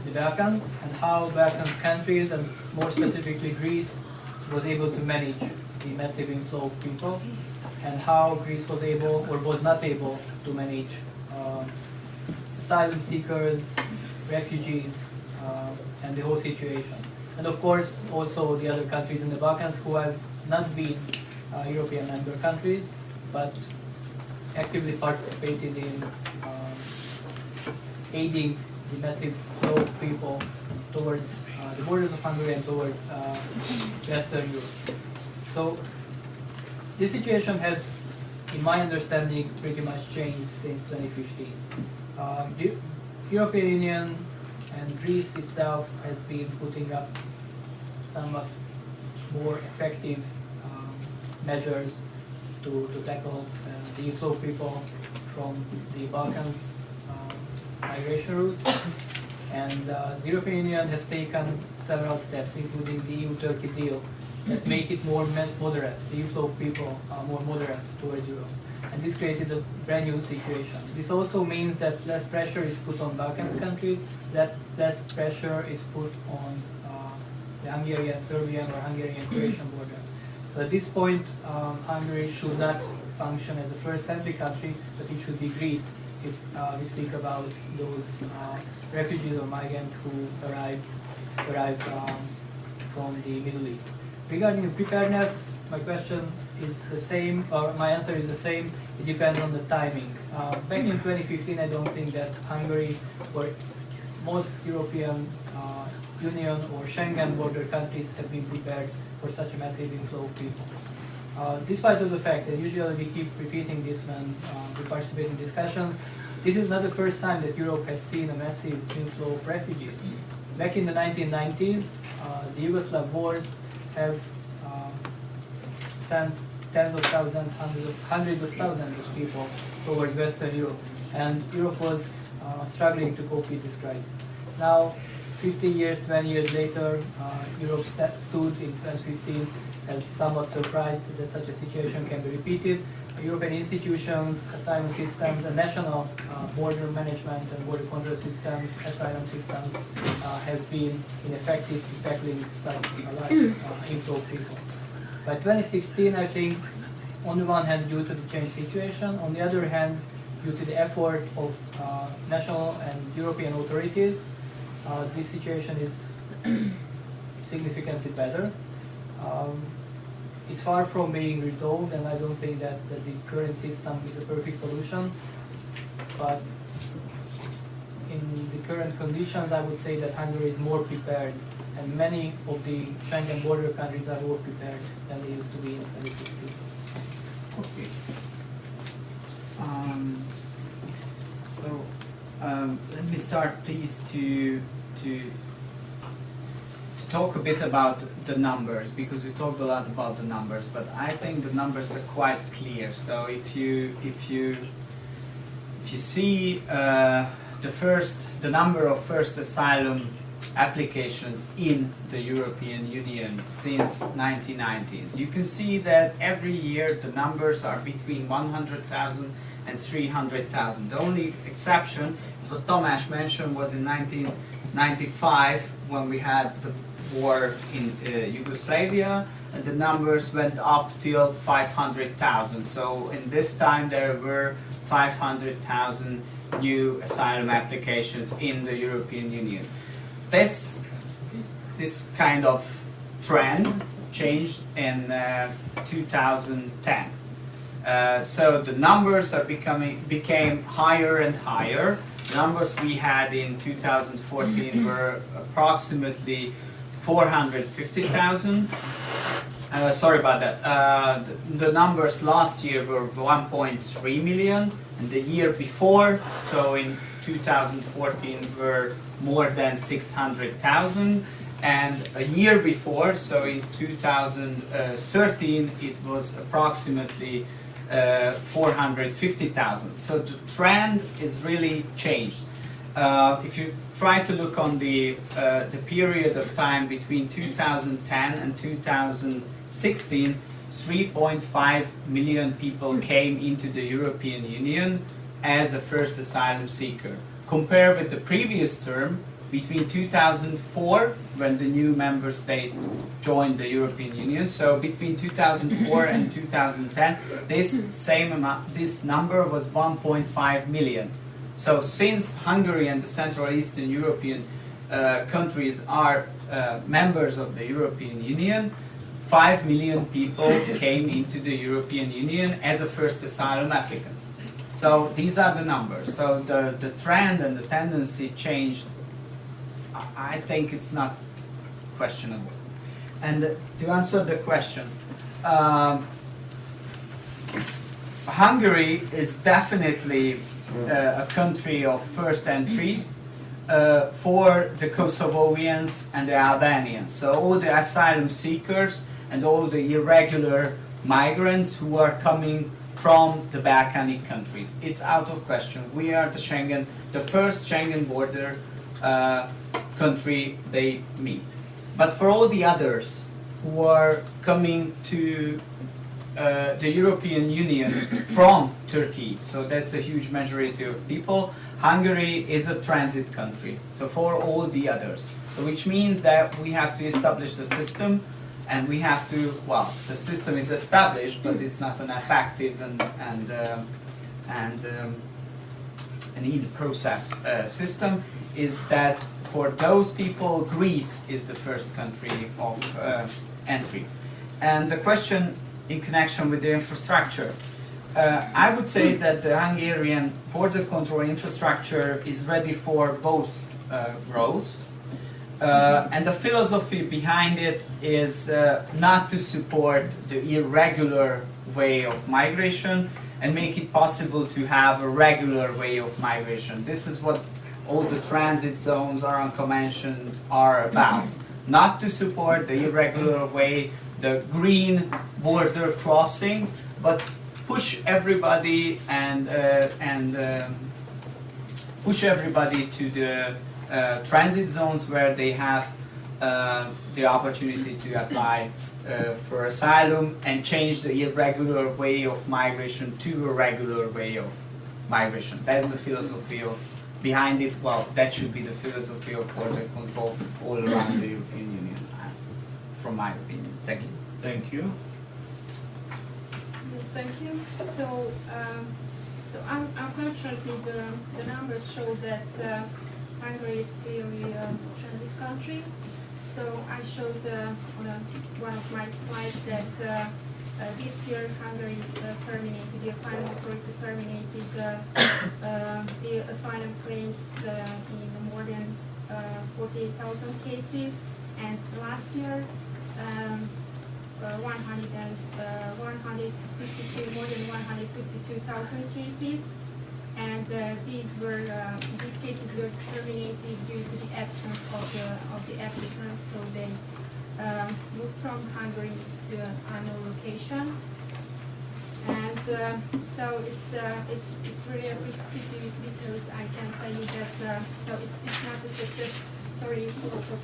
the Balkans, and how Balkan countries, and more specifically Greece, was able to manage the massive inflow of people, and how Greece was able or was not able to manage asylum seekers, refugees, and the whole situation. And of course also the other countries in the Balkans who have not been European member countries, but actively participated in aiding the massive flow of people towards the borders of Hungary and towards Western Europe. So this situation has, in my understanding, pretty much changed since 2015. The European Union and Greece itself has been putting up somewhat more effective measures to tackle the inflow of people from the Balkans migration route. And the European Union has taken several steps, including the EU-Turkey deal, that make it more moderate, the inflow of people more moderate towards Europe. And this created a brand new situation. This also means that less pressure is put on Balkans countries, that less pressure is put on the Hungarian, Serbian, or Hungarian Croatian border. So at this point, Hungary should not function as a first entry country, but it should be Greece if we speak about those refugees or migrants who arrive from the Middle East. Regarding the preparedness, my question is the same, or my answer is the same. It depends on the timing. Back in 2015, I don't think that Hungary or most European Union or Schengen border countries have been prepared for such a massive inflow of people. Despite of the fact that usually we keep repeating this when we participate in discussions, this is not the first time that Europe has seen a massive inflow of refugees. Back in the 1990s, the Yugoslav wars have sent tens of thousands, hundreds of thousands of people towards Western Europe, and Europe was struggling to cope with this crisis. Now, 50 years, 20 years later, Europe stood in 2015 as somewhat surprised that such a situation can be repeated. European institutions, asylum systems, and national border management and border control systems, asylum systems, have been ineffective in tackling such a large inflow of people. By 2016, I think, on the one hand, due to the changed situation, on the other hand, due to the effort of national and European authorities, this situation is significantly better. It's far from being resolved, and I don't think that the current system is a perfect solution. But in the current conditions, I would say that Hungary is more prepared, and many of the Schengen border countries are more prepared than they used to be in 2015. Okay. Let me start, please, to talk a bit about the numbers, because we talked a lot about the numbers, but I think the numbers are quite clear. So if you see the number of first asylum applications in the European Union since 1990s, you can see that every year the numbers are between 100,000 and 300,000. The only exception is what Tamás mentioned was in 1995 when we had the war in Yugoslavia, and the numbers went up till 500,000. So in this time there were 500,000 new asylum applications in the European Union. This kind of trend changed in 2010. So the numbers are became higher and higher. The numbers we had in 2014 were approximately 450,000. Sorry about that. The numbers last year were 1.3 million, and the year before, so in 2014, were more than 600,000. And a year before, so in 2013, it was approximately 450,000. So the trend is really changed. If you try to look on the period of time between 2010 and 2016, 3.5 million people came into the European Union as a first asylum seeker. Compare with the previous term, between 2004, when the new member state joined the European Union, so between 2004 and 2010, this number was 1.5 million. So since Hungary and the Central Eastern European countries are members of the European Union, 5 million people came into the European Union as a first asylum applicant. So these are the numbers. So the trend and the tendency changed. I think it's not questionable. And to answer the questions, Hungary is definitely a country of first entry for the Kosovoians and the Albanians. So all the asylum seekers and all the irregular migrants who are coming from the Balkanic countries. It's out of question. We are the first Schengen border country they meet. But for all the others who are coming to the European Union from Turkey, so that's a huge majority of people, Hungary is a transit country. So for all the others, which means that we have to establish the system, and we have to, well, the system is established, but it's not an effective and in-process system, is that for those people, Greece is the first country of entry. And the question in connection with the infrastructure, I would say that the Hungarian border control infrastructure is ready for both roles. And the philosophy behind it is not to support the irregular way of migration and make it possible to have a regular way of migration. This is what all the transit zones Aranka mentioned are about. Not to support the irregular way, the green border crossing, but push everybody push everybody to the transit zones where they have the opportunity to apply for asylum and change the irregular way of migration to a regular way of migration. That's the philosophy behind it. Well, that should be the philosophy of border control all around the European Union, from my opinion. Thank you. Thank you. Yes, thank you. So unfortunately, the numbers show that Hungary is clearly a transit country. So I showed on one of my slides that this year Hungary terminated, the asylum authority terminated the asylum claims in more than 48,000 cases, and last year more than 152,000 cases. And these cases were terminated due to the absence of the applicants, so they moved from Hungary to another location. And so it's really a pity because I can tell you that so it's not a success story also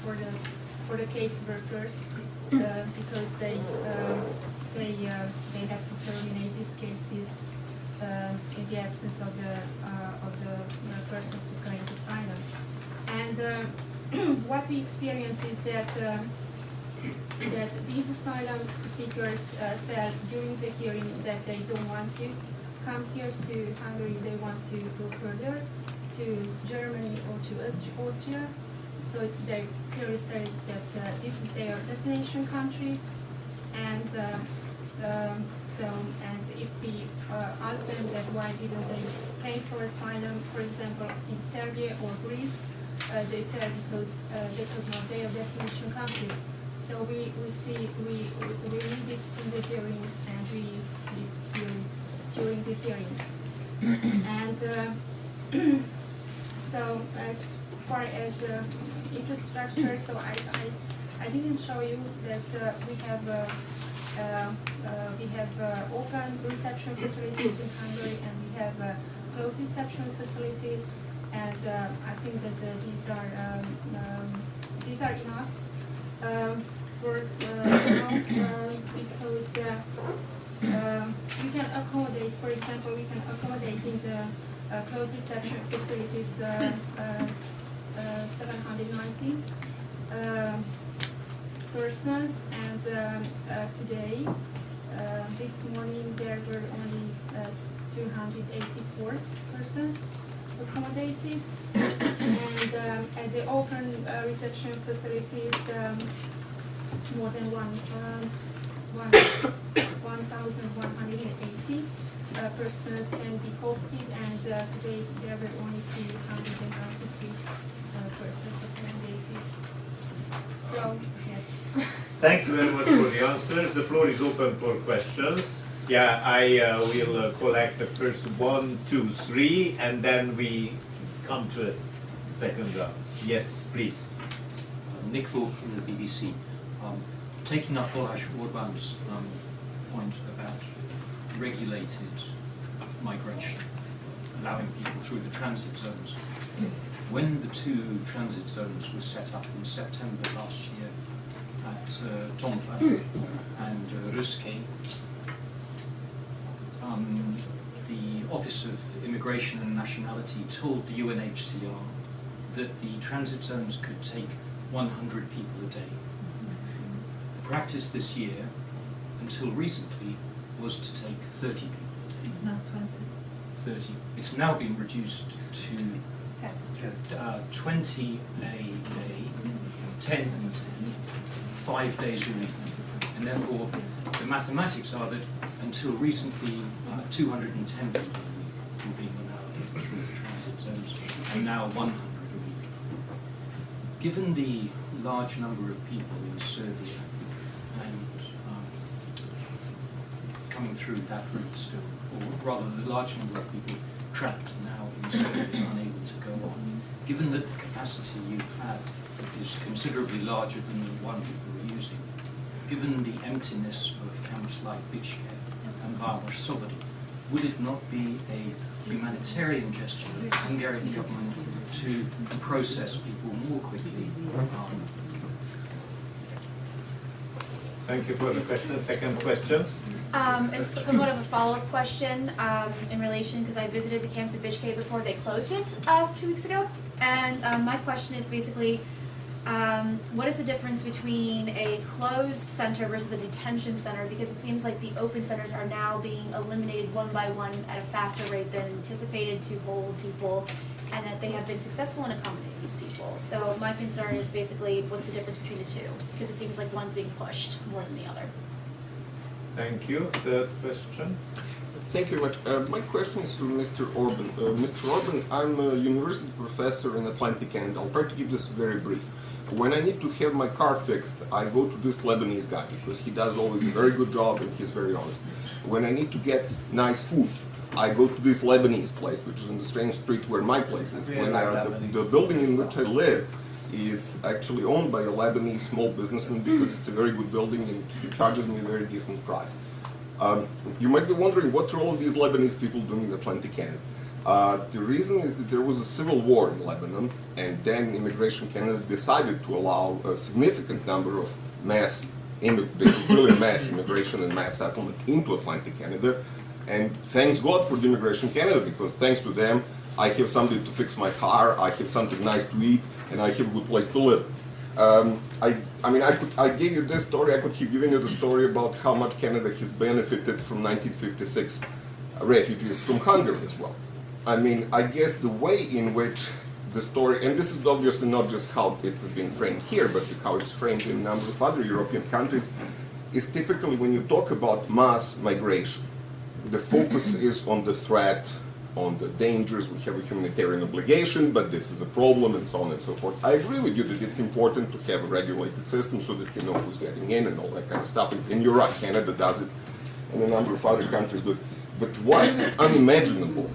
for the case workers because they have to terminate these cases. in the absence of the persons who claim asylum. And what we experience is that these asylum seekers tell during the hearings that they don't want to come here to Hungary, they want to go further to Germany or to Austria. So they clearly say that this is their destination country, and and if we ask them that why didn't they pay for asylum, for example, in Serbia or Greece, they tell because that was not their destination country. So we read it in the hearings and we hear it during the hearings. And so as far as infrastructure, so I didn't show you that we have open reception facilities in Hungary and we have closed reception facilities, and I think that these are enough for now because we can accommodate. For example, we can accommodate in the closed reception facilities 790 persons, and today, this morning, there were only 284 persons accommodated, and at the open reception facilities, more than 1,180 persons can be hosted, and today there were only 393 persons accommodated. So, yes. Thank you very much for the answers. The floor is open for questions. Yeah, I will collect the first 1, 2, 3, and then we come to the second round. Yes, please. Nick Thorpe from the BBC. Taking up Balázs Orbán's point about regulated migration, allowing people through the transit zones. When the 2 transit zones were set up in September last year at Tompla and Ruski, the Office of Immigration and Nationality told the UNHCR that the transit zones could take 100 people a day. The practice this year, until recently, was to take 30 people a day. Not 20. 30. It's now been reduced to 20 a day, 10 and 10, 5 days a week. And therefore, the mathematics are that until recently, 210 people a week were being allowed through the transit zones, and now 100 a week. Given the large number of people in Serbia and coming through that route still, or rather the large number of people trapped now in Serbia, unable to go on, given that the capacity you have is considerably larger than the one people were using, given the emptiness of camps like Bichke and Varvar Sobody, would it not be a humanitarian gesture of the Hungarian government to process people more quickly? Thank you for the question. Second question. It's somewhat of a follow-up question in relation, because I visited the camps at Bichke before they closed it 2 weeks ago, and my question is basically, what is the difference between a closed center versus a detention center? Because it seems like the open centers are now being eliminated one by one at a faster rate than anticipated to hold people, and that they have been successful in accommodating these people. So my concern is basically, what's the difference between the two? Because it seems like one's being pushed more than the other. Thank you. Third question. Thank you very much. My question is to Mr. Orbán. Mr. Orbán, I'm a university professor in Atlantic, and I'll try to keep this very brief. When I need to have my car fixed, I go to this Lebanese guy because he does always a very good job and he's very honest. When I need to get nice food, I go to this Lebanese place, which is in the same street where my place is. When the building in which I live is actually owned by a Lebanese small businessman because it's a very good building and he charges me a very decent price. You might be wondering what are all of these Lebanese people doing in Atlantic Canada. The reason is that there was a civil war in Lebanon, and then Immigration Canada decided to allow a significant number of mass immigration and mass settlement into Atlantic Canada. And thanks God for the Immigration Canada, because thanks to them, I have somebody to fix my car, I have something nice to eat, and I have a good place to live. I gave you this story, I could keep giving you the story about how much Canada has benefited from 1956 refugees from Hungary as well. I mean, I guess the way in which the story, and this is obviously not just how it's been framed here, but how it's framed in a number of other European countries, is typically when you talk about mass migration, the focus is on the threat, on the dangers, we have a humanitarian obligation, but this is a problem, and so on and so forth. I agree with you that it's important to have a regulated system so that you know who's getting in and all that kind of stuff, and you're right, Canada does it, and a number of other countries do it. But why is it unimaginable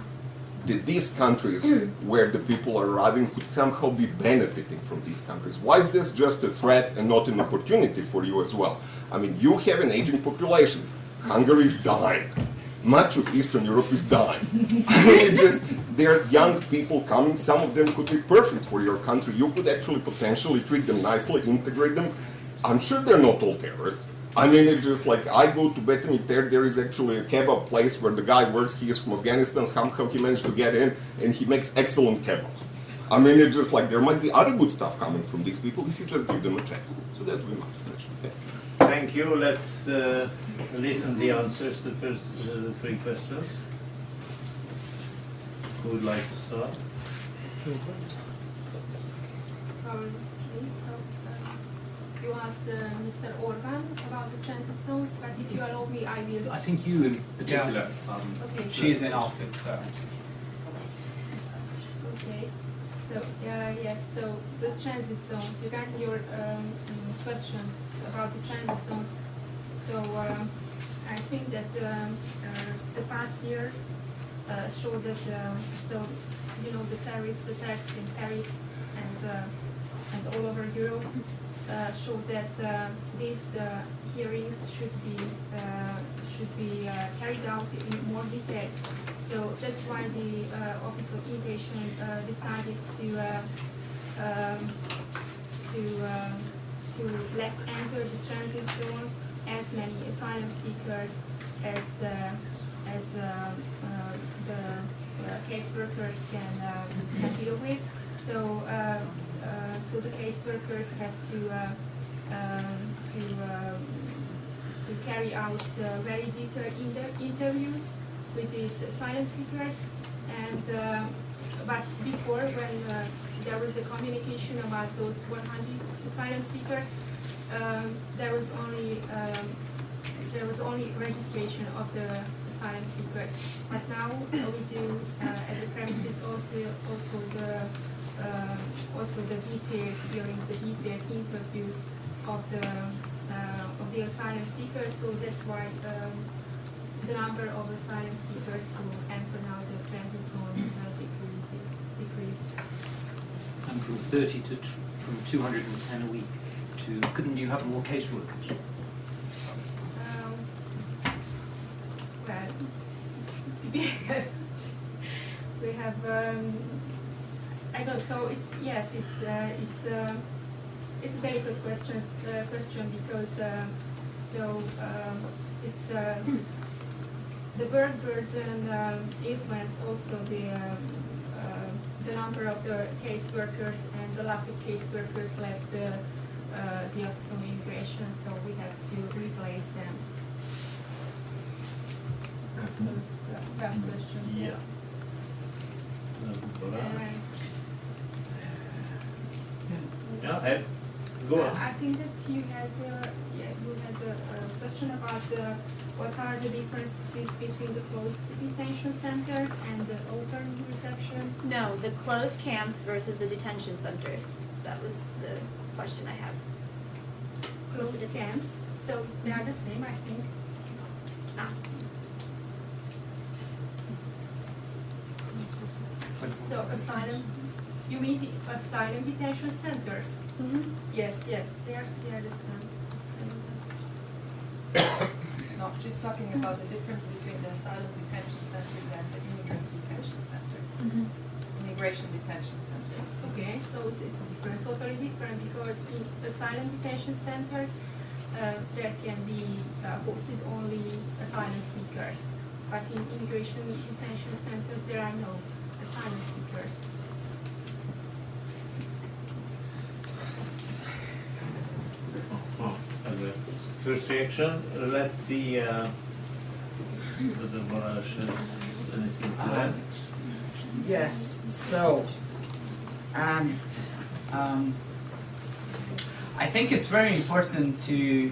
that these countries where the people are arriving could somehow be benefiting from these countries? Why is this just a threat and not an opportunity for you as well? I mean, you have an aging population. Hungary is dying. Much of Eastern Europe is dying. I mean, there are young people coming. Some of them could be perfect for your country. You could actually potentially treat them nicely, integrate them. I'm sure they're not all terrorists. I mean, it's just like I go to Bethany, there is actually a kebab place where the guy works, he is from Afghanistan, somehow he managed to get in, and he makes excellent kebabs. I mean, it's just like there might be other good stuff coming from these people if you just give them a chance. So that we must mention. Thank you. Let's listen the answers to the first three questions. Who would like to start? You asked Mr. Orbán about the transit zones, but if you allow me, I will. I think you in particular. Okay. She's in office, so. Okay. So yes. So the transit zones. Regarding your questions about the transit zones. So I think that the past year showed that the terrorist attacks in Paris and all over Europe. Showed that these hearings should be carried out in more detail. So that's why the Office of Immigration decided to let enter the transit zone as many asylum seekers as the caseworkers can deal with. So the caseworkers have to carry out very detailed interviews with these asylum seekers, and but before, when there was the communication about those 100 asylum seekers, there was only registration of the asylum seekers. But now we do at the premises also the detailed hearings, the detailed interviews of the asylum seekers. So that's why the number of asylum seekers who enter now the transit zone decreased. And from 30 to from 210 a week to, couldn't you have more caseworkers? Well, we have. I don't. So it's a very good question because it's the work burden influenced also the number of the caseworkers, and a lot of caseworkers left the Office of Immigration, so we have to replace them. So it's a tough question. Yeah. Yeah, go on. I think that you had a question about what are the differences between the closed detention centers and the open reception? No, the closed camps versus the detention centers. That was the question I had. Closed camps, so they are the same, I think. Ah. So asylum, you mean the asylum detention centers? Mm-hmm. Yes, they are the same. No, she's talking about the difference between the asylum detention centers and the immigrant detention centers. Mm-hmm. Immigration detention centers. Okay, so it's different, totally different, because in asylum detention centers, there can be hosted only asylum seekers. but in immigration detention centers there are no asylum seekers. As a first reaction, let's see whether Balázs has anything to add. Yes, so I think it's very important to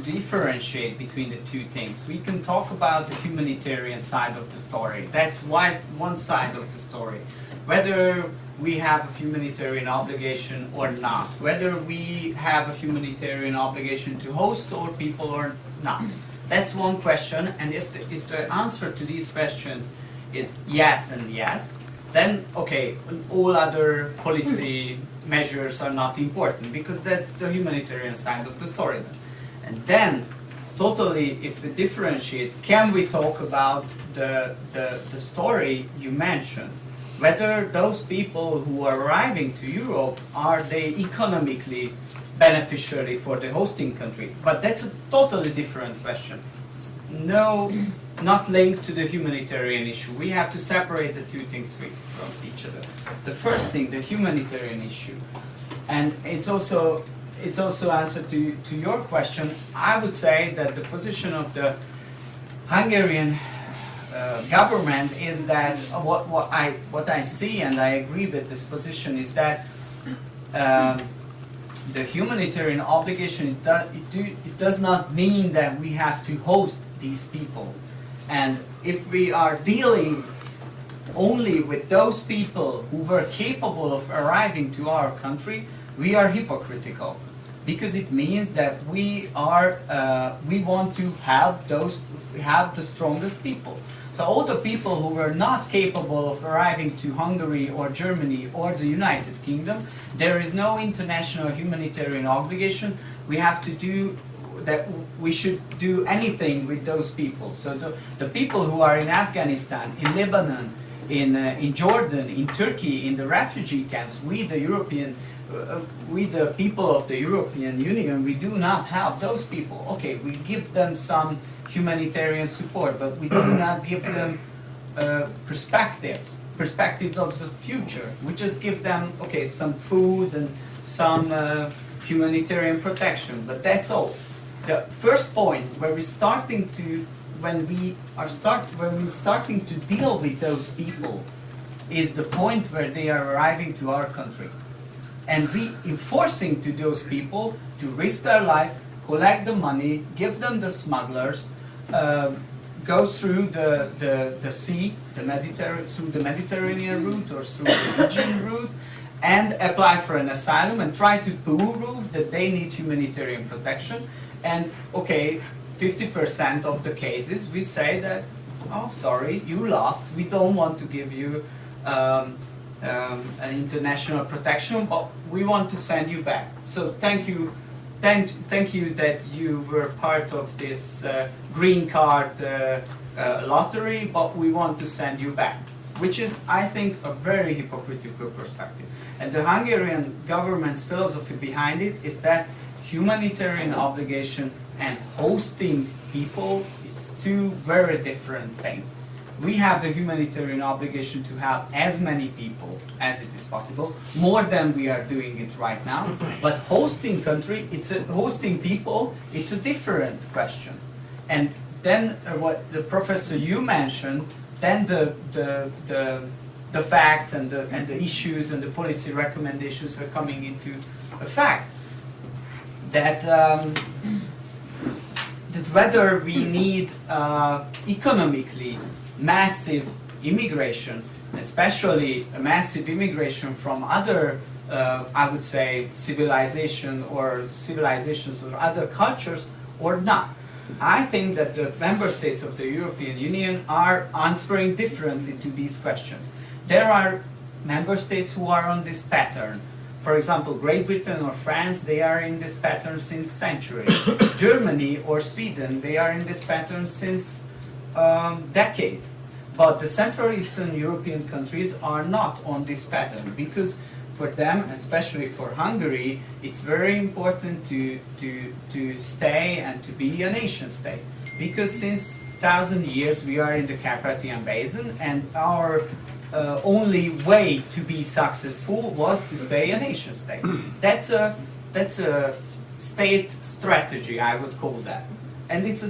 differentiate between the two things. We can talk about the humanitarian side of the story. That's one side of the story. Whether we have a humanitarian obligation or not, whether we have a humanitarian obligation to host our people or not. That's one question, and if the answer to these questions is yes and yes, then okay, all other policy measures are not important, because that's the humanitarian side of the story. And then, totally, if we differentiate, can we talk about the story you mentioned? Whether those people who are arriving to Europe, are they economically beneficiary for the hosting country? But that's a totally different question. No, not linked to the humanitarian issue. We have to separate the two things from each other. The first thing, the humanitarian issue, and it's also answer to your question. I would say that the position of the Hungarian government is that what I see, and I agree with this position, is that the humanitarian obligation, it does not mean that we have to host these people. And if we are dealing only with those people who were capable of arriving to our country, we are hypocritical, because it means that we want to have the strongest people. So all the people who were not capable of arriving to Hungary or Germany or the United Kingdom, there is no international humanitarian obligation. We have to do that. We should do anything with those people. So the people who are in Afghanistan, in Lebanon, in Jordan, in Turkey, in the refugee camps, we the people of the European Union, we do not help those people. Okay, we give them some humanitarian support, but we do not give them perspective of the future. We just give them, okay, some food and some humanitarian protection, but that's all. The first point where we're starting to deal with those people is the point where they are arriving to our country, and we enforcing to those people to risk their life, collect the money, give them the smugglers, go through the sea, through the Mediterranean route or through the Aegean route, and apply for an asylum and try to prove that they need humanitarian protection. And okay, 50% of the cases we say that, oh sorry, you lost, we don't want to give you an international protection, but we want to send you back. So thank you that you were part of this green card lottery, but we want to send you back, which is, I think, a very hypocritical perspective. And the Hungarian government's philosophy behind it is that humanitarian obligation and hosting people, it's two very different things. We have the humanitarian obligation to have as many people as it is possible, more than we are doing it right now. But hosting country, hosting people, it's a different question. And then what the professor you mentioned, then the facts and the issues and the policy recommendations are coming into effect. That whether we need economically massive immigration, especially a massive immigration from other, I would say, civilizations or other cultures or not. I think that the member states of the European Union are answering differently to these questions. There are member states who are on this pattern. For example, Great Britain or France, they are in this pattern since centuries. Germany or Sweden, they are in this pattern since decades. But the Central Eastern European countries are not on this pattern, because for them, especially for Hungary, it's very important to stay and to be a nation state. because since 1,000 years we are in the Carpathian Basin, and our only way to be successful was to stay a nation state. That's a state strategy, I would call that. And it's a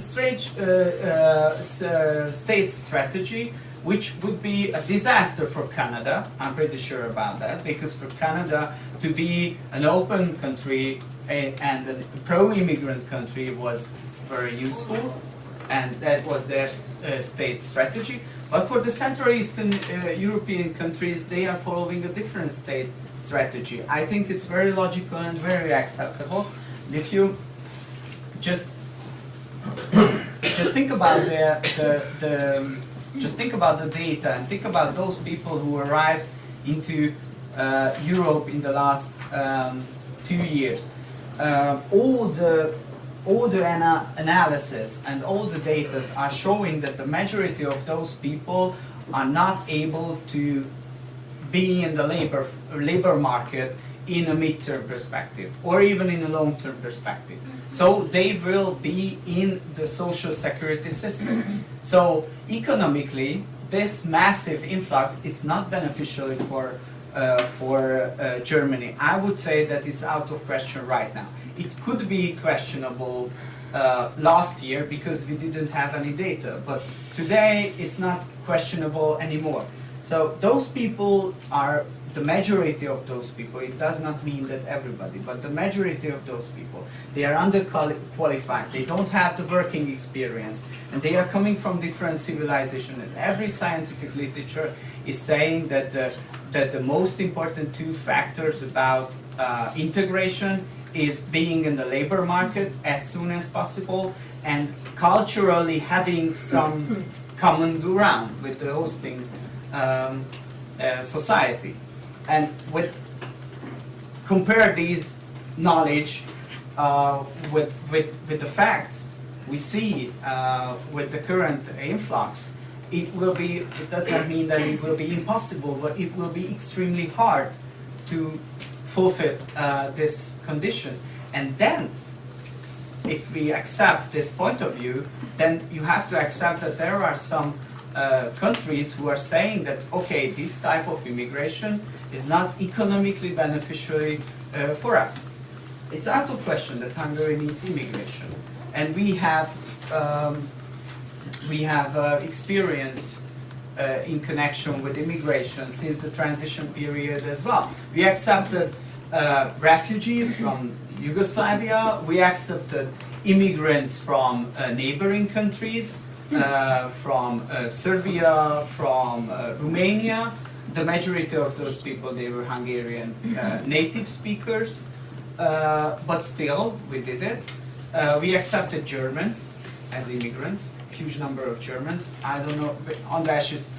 state strategy which would be a disaster for Canada. I'm pretty sure about that, because for Canada to be an open country and a pro-immigrant country was very useful, and that was their state strategy. But for the Central Eastern European countries, they are following a different state strategy. I think it's very logical and very acceptable. If you just think about just think about the data and think about those people who arrived into Europe in the last 2 years. All the analysis and all the data are showing that the majority of those people are not able to be in the labor market in a mid-term perspective or even in a long-term perspective. So they will be in the social security system. So economically, this massive influx is not beneficial for Germany. I would say that it's out of question right now. It could be questionable last year because we didn't have any data, but today it's not questionable anymore. So those people are the majority of those people. It does not mean that everybody, but the majority of those people, they are underqualified, they don't have the working experience, and they are coming from different civilizations. And every scientific literature is saying that the most important two factors about integration is being in the labor market as soon as possible and culturally having some common ground with the hosting society. And compare these knowledge with the facts we see with the current influx. It doesn't mean that it will be impossible, but it will be extremely hard to fulfill these conditions. And then, if we accept this point of view, then you have to accept that there are some countries who are saying that, okay, this type of immigration is not economically beneficial for us. It's out of question that Hungary needs immigration. And we have experience in connection with immigration since the transition period as well. We accepted refugees from Yugoslavia, we accepted immigrants from neighboring countries, from Serbia, from Romania. The majority of those people, they were Hungarian native speakers, but still, we did it. We accepted Germans as immigrants, huge number of Germans. I don't know, András is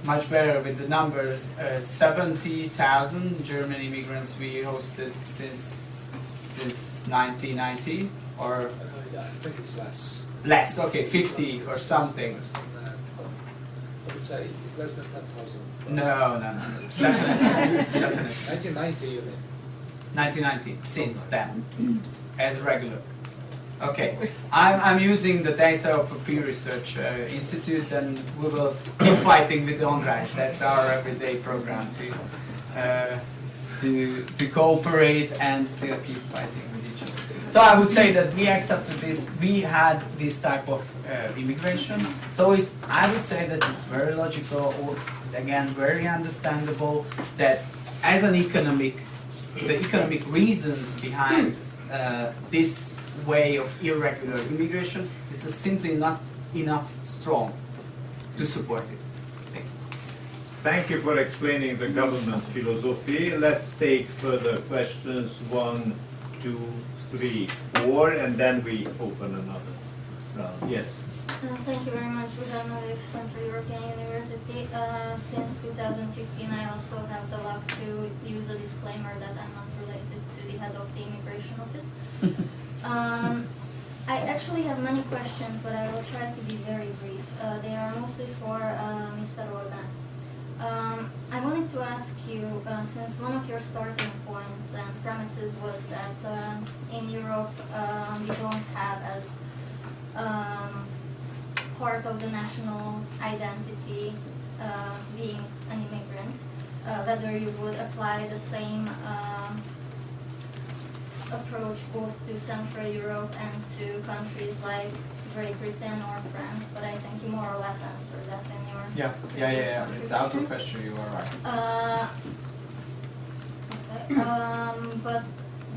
much better with the numbers. 70,000 German immigrants we hosted since 1990, or? Yeah, I think it's less. Less, okay, 50 or something. Less than that. I would say less than 10,000. No, definitely. 1990, you mean? 1990, since then, as regular. Okay, I'm using the data of a Pew Research Institute, and we will keep fighting with András. That's our everyday program to cooperate and still keep fighting with each other. So I would say that we accepted this. We had this type of immigration. So I would say that it's very logical, or again very understandable, that as the economic reasons behind this way of irregular immigration is simply not enough strong to support it. Thank you. Thank you for explaining the government philosophy. Let's take further questions, 1, 2, 3, 4, and then we open another round. Yes. Thank you very much, Zsuzsanna with Central European University. Since 2015, I also have the luck to use a disclaimer that I'm not related to the head of the immigration office. I actually have many questions, but I will try to be very brief. They are mostly for Mr. Orbán. I wanted to ask you, since one of your starting points and premises was that in Europe we don't have as part of the national identity being an immigrant, whether you would apply the same approach both to Central Europe and to countries like Great Britain or France, but I think you more or less answered that in your Yeah. It's out of question, you are right. Okay. But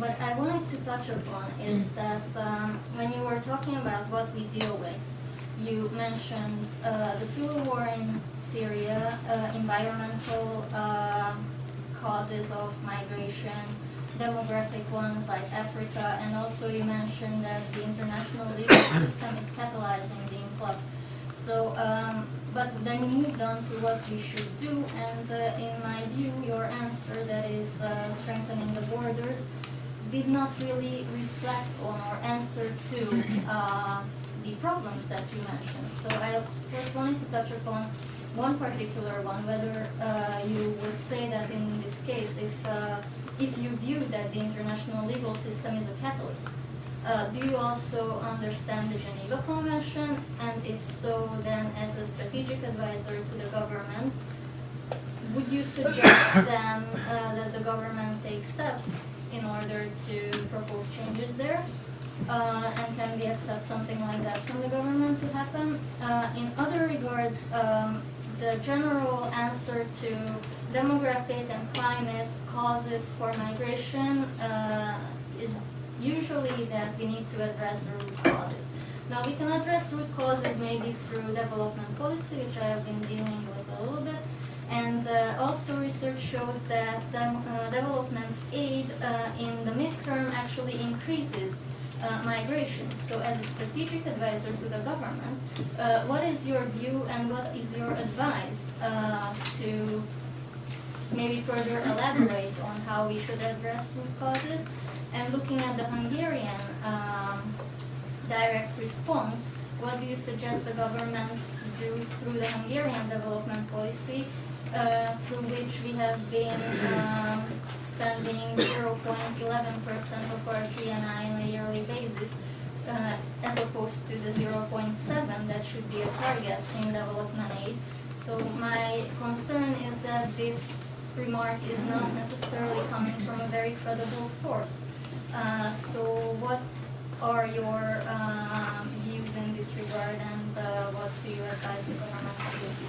what I wanted to touch upon is that when you were talking about what we deal with, you mentioned the civil war in Syria, environmental causes of migration, demographic ones like Africa, and also you mentioned that the international legal system is catalyzing the influx. So, but then you moved on to what we should do, and in my view, your answer that is strengthening the borders did not really reflect on or answer to the problems that you mentioned. So I first wanted to touch upon one particular one, whether you would say that in this case, if you view that the international legal system is a catalyst, do you also understand the Geneva Convention? And if so, then as a strategic advisor to the government, would you suggest then that the government take steps in order to propose changes there? And can we accept something like that from the government to happen? In other regards, the general answer to demographic and climate causes for migration is usually that we need to address the root causes. Now we can address root causes maybe through development policy, which I have been dealing with a little bit, and also research shows that development aid in the midterm actually increases migration. So as a strategic advisor to the government, what is your view and what is your advice to maybe further elaborate on how we should address root causes? And looking at the Hungarian direct response, what do you suggest the government to do through the Hungarian development policy, through which we have been spending 0.11% of our GNI on a yearly basis, as opposed to the 0.7 that should be a target in development aid. So my concern is that this remark is not necessarily coming from a very credible source. So what are your views in this regard, and what do you advise the government to do?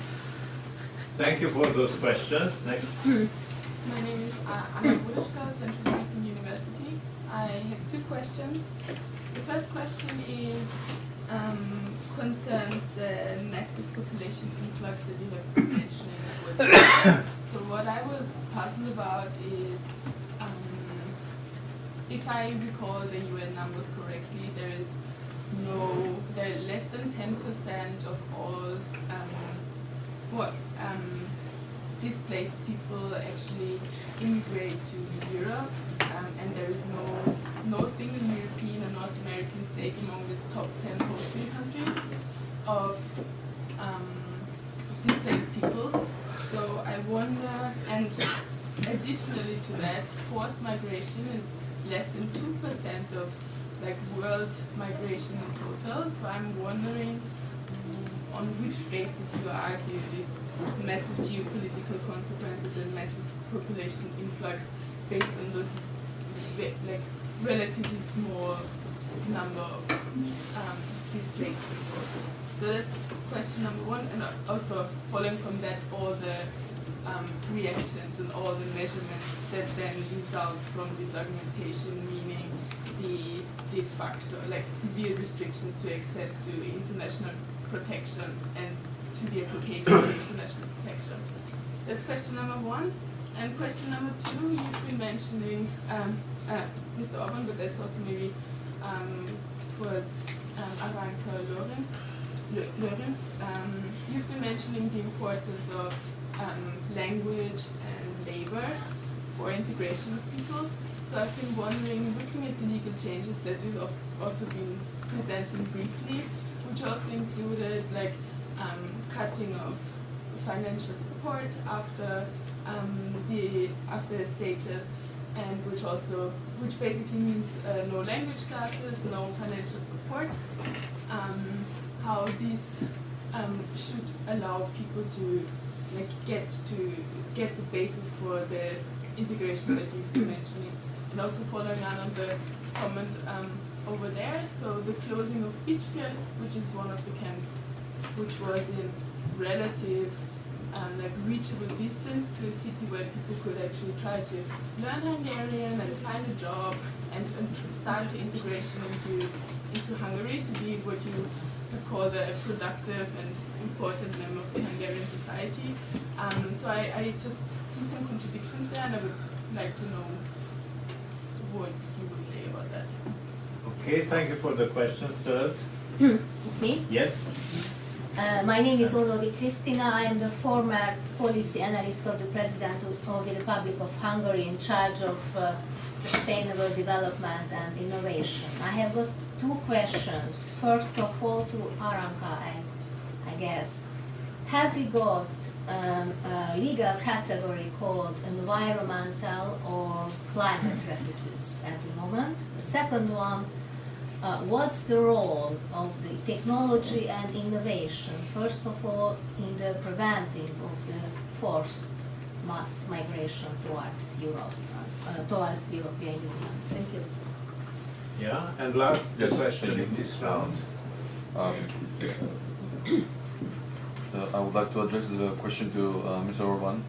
Thank you for those questions. Next. My name is Anna Budashka, Central European University. I have two questions. The first question is concerns the massive population influx that you have been mentioning. So what I was puzzled about is, if I recall the UN numbers correctly, there are less than 10% of all displaced people actually immigrate to Europe, and there is no single European or North American state among the top 10 hosting countries of displaced people. So I wonder, and additionally to that, forced migration is less than 2% of world migration in total. So I'm wondering on which basis you argue these massive geopolitical consequences and massive population influx based on those relatively small number of displaced people. So that's question number one, and also following from that, all the reactions and all the measurements that then result from this augmentation, meaning the de facto, severe restrictions to access to international protection and to the application of international protection. That's question number one. And question number two, you've been mentioning Mr. Orbán, but that's also maybe towards Aranka Lőrincz. You've been mentioning the importance of language and labor for integration of people. So I've been wondering, looking at the legal changes that you've also been presenting briefly, which also included cutting of financial support after the status, and which basically means no language classes, no financial support. How these should allow people to like get the basis for the integration that you've been mentioning. And also following on the comment over there, so the closing of Bicske, which is one of the camps which was in relative like reachable distance to a city where people could actually try to learn Hungarian and find a job and start the integration into Hungary to be what you have called a productive and important member of the Hungarian society. So I just see some contradictions there, and I would like to know what you would say about that. Okay, thank you for the question, sir. It's me. Yes? My name is Olovi Kristina. I am the former policy analyst of the President of the Republic of Hungary in charge of sustainable development and innovation. I have got two questions. First of all to Aranka, I guess. Have we got a legal category called environmental or climate refugees at the moment? The second one, what's the role of the technology and innovation, first of all, in the preventing of the forced mass migration towards Europe, towards European Union? Thank you. Yeah, and last question in this round. I would like to address the question to Mr. Orbán.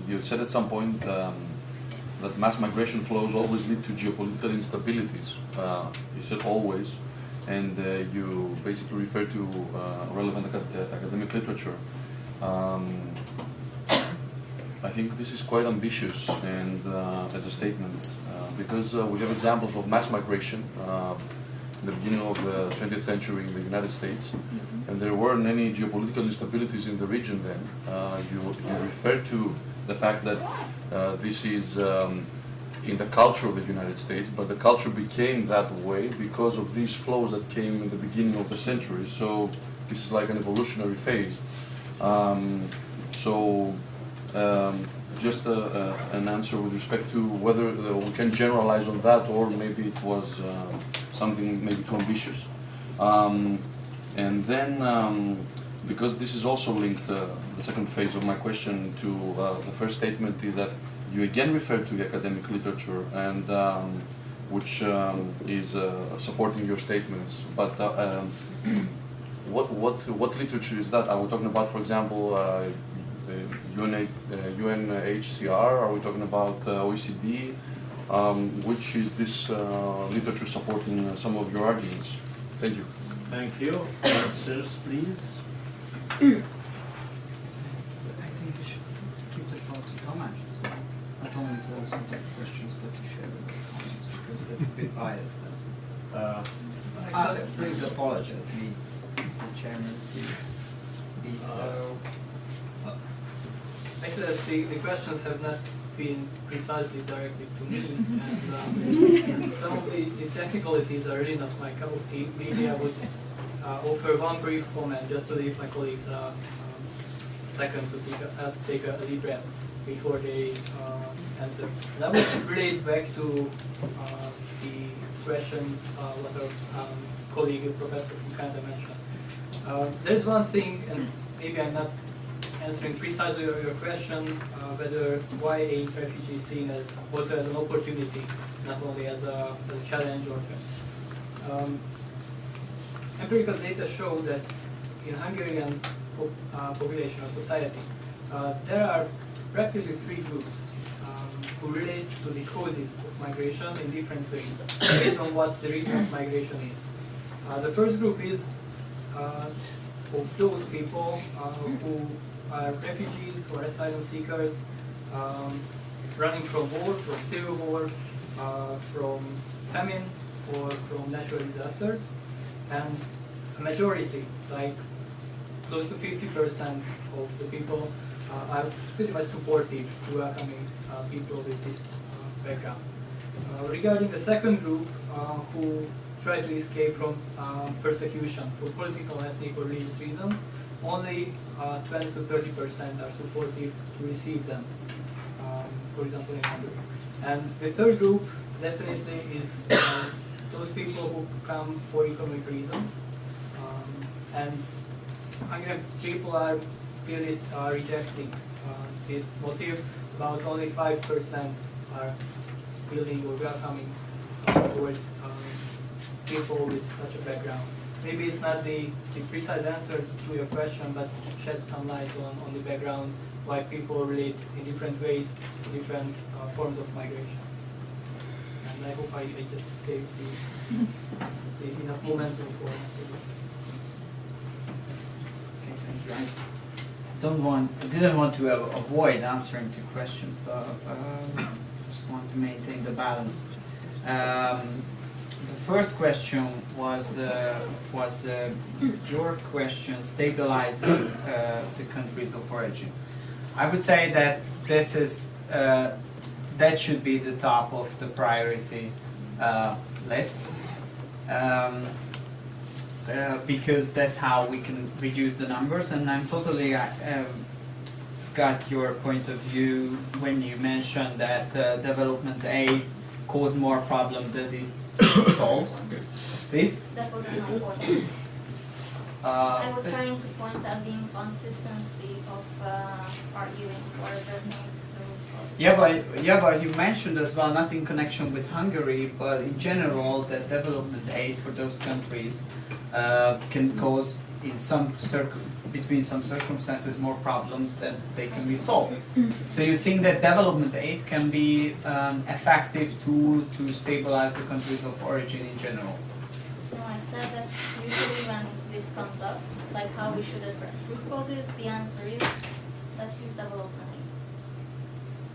You said at some point that mass migration flows always lead to geopolitical instabilities. You said always, and you basically refer to relevant academic literature. I think this is quite ambitious and as a statement, because we have examples of mass migration in the beginning of the 20th century in the United States, and there weren't any geopolitical instabilities in the region then. You refer to the fact that this is in the culture of the United States, but the culture became that way because of these flows that came in the beginning of the century. So this is like an evolutionary phase. Just an answer with respect to whether we can generalize on that, or maybe it was something maybe too ambitious. And then, because this is also linked, the second phase of my question to the first statement is that you again refer to the academic literature, and which is supporting your statements. But what literature is that? Are we talking about, for example, UNHCR? Are we talking about OECD? Which is this literature supporting some of your arguments? Thank you. Thank you. Answers, please. I think we should give the floor to Tamás, not only to answer the questions, but to share his comments, because that's a bit biased then. Please apologize me, Mr. Chairman, to be so. Actually, the questions have not been precisely directed to me, and some of the technicalities are really not my cup of tea. Maybe I would offer one brief comment just to leave my colleagues a second to take a deep breath before they answer. And I would relate back to the question what our colleague, Professor from Canada mentioned. There's one thing, and maybe I'm not answering precisely your question, whether why a refugee is seen as also as an opportunity, not only as a challenge or threat. Empirical data show that in Hungarian population or society, there are practically three groups who relate to the causes of migration in different ways, based on what the reason of migration is. The first group is of those people who are refugees or asylum seekers running from war, from civil war, from famine, or from natural disasters. And a majority, like close to 50% of the people are pretty much supportive to welcoming people with this background. Regarding the second group who try to escape from persecution for political, ethnic, or religious reasons, only 20 to 30% are supportive to receive them, for example in Hungary. And the third group definitely is those people who come for economic reasons, and Hungarian people are really rejecting this motive. About only 5% are willing or welcoming towards people with such a background. Maybe it's not the precise answer to your question, but shed some light on the background, why people relate in different ways to different forms of migration. And I hope I just gave the enough momentum for Okay, thank you. I didn't want to avoid answering two questions, but just want to maintain the balance. The first question was your question, stabilizing the countries of origin. I would say that this is that should be the top of the priority list, because that's how we can reduce the numbers. And I'm totally got your point of view when you mentioned that development aid caused more problem than it solved. Please? That wasn't my point. I was trying to point out the inconsistency of arguing for addressing the process. Yeah, but you mentioned as well, not in connection with Hungary, but in general, that development aid for those countries can cause, in between some circumstances, more problems than they can be solved. So you think that development aid can be an effective tool to stabilize the countries of origin in general? No, I said that usually when this comes up, like how we should address root causes, the answer is let's use development aid.